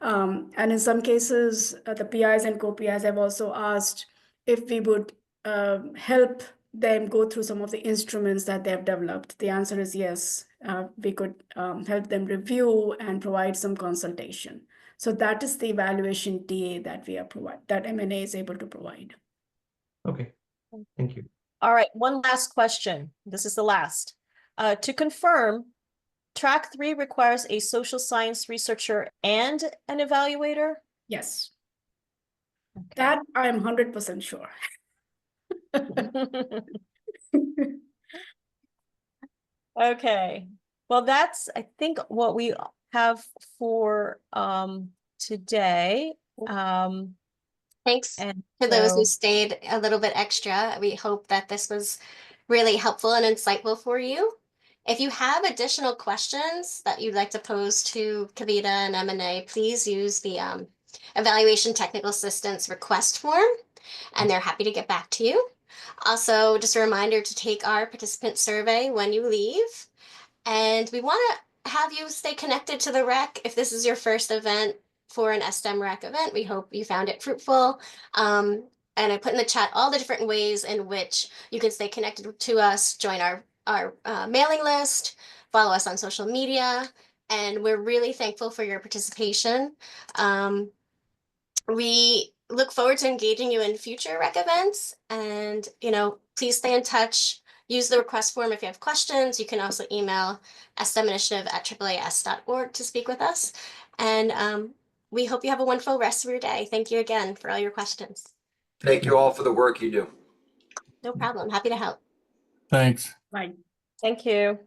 And in some cases, the PIs and co-PIs have also asked if we would help them go through some of the instruments that they have developed. The answer is yes. We could help them review and provide some consultation. So that is the evaluation TA that M&A is able to provide. Okay, thank you. All right, one last question. This is the last. To confirm, track 3 requires a social science researcher and an evaluator? Yes, Okay. that I'm 100% sure. Okay, well, that's, I think, what we have for today. Thanks And to those who so, stayed a little bit extra. We hope that this was really helpful and insightful for you. If you have additional questions that you'd like to pose to Kavita and M&A, please use the evaluation technical assistance request form, and they're happy to get back to you. Also, just a reminder to take our participant survey when you leave. And we want to have you stay connected to the rec. If this is your first event for an STEM rec event, we hope you found it fruitful. And I put in the chat all the different ways in which you can stay connected to us, join our mailing list, follow us on social media, and we're really thankful for your participation. We look forward to engaging you in future rec events, and please stay in touch. use the request form if you have questions. You can also email steminitiative@AAAS.org to speak with us. And we hope you have a wonderful rest of your day. Thank you again for all your questions. Thank you all for the work you do. No problem. Happy to help. Thanks. Bye. Thank you.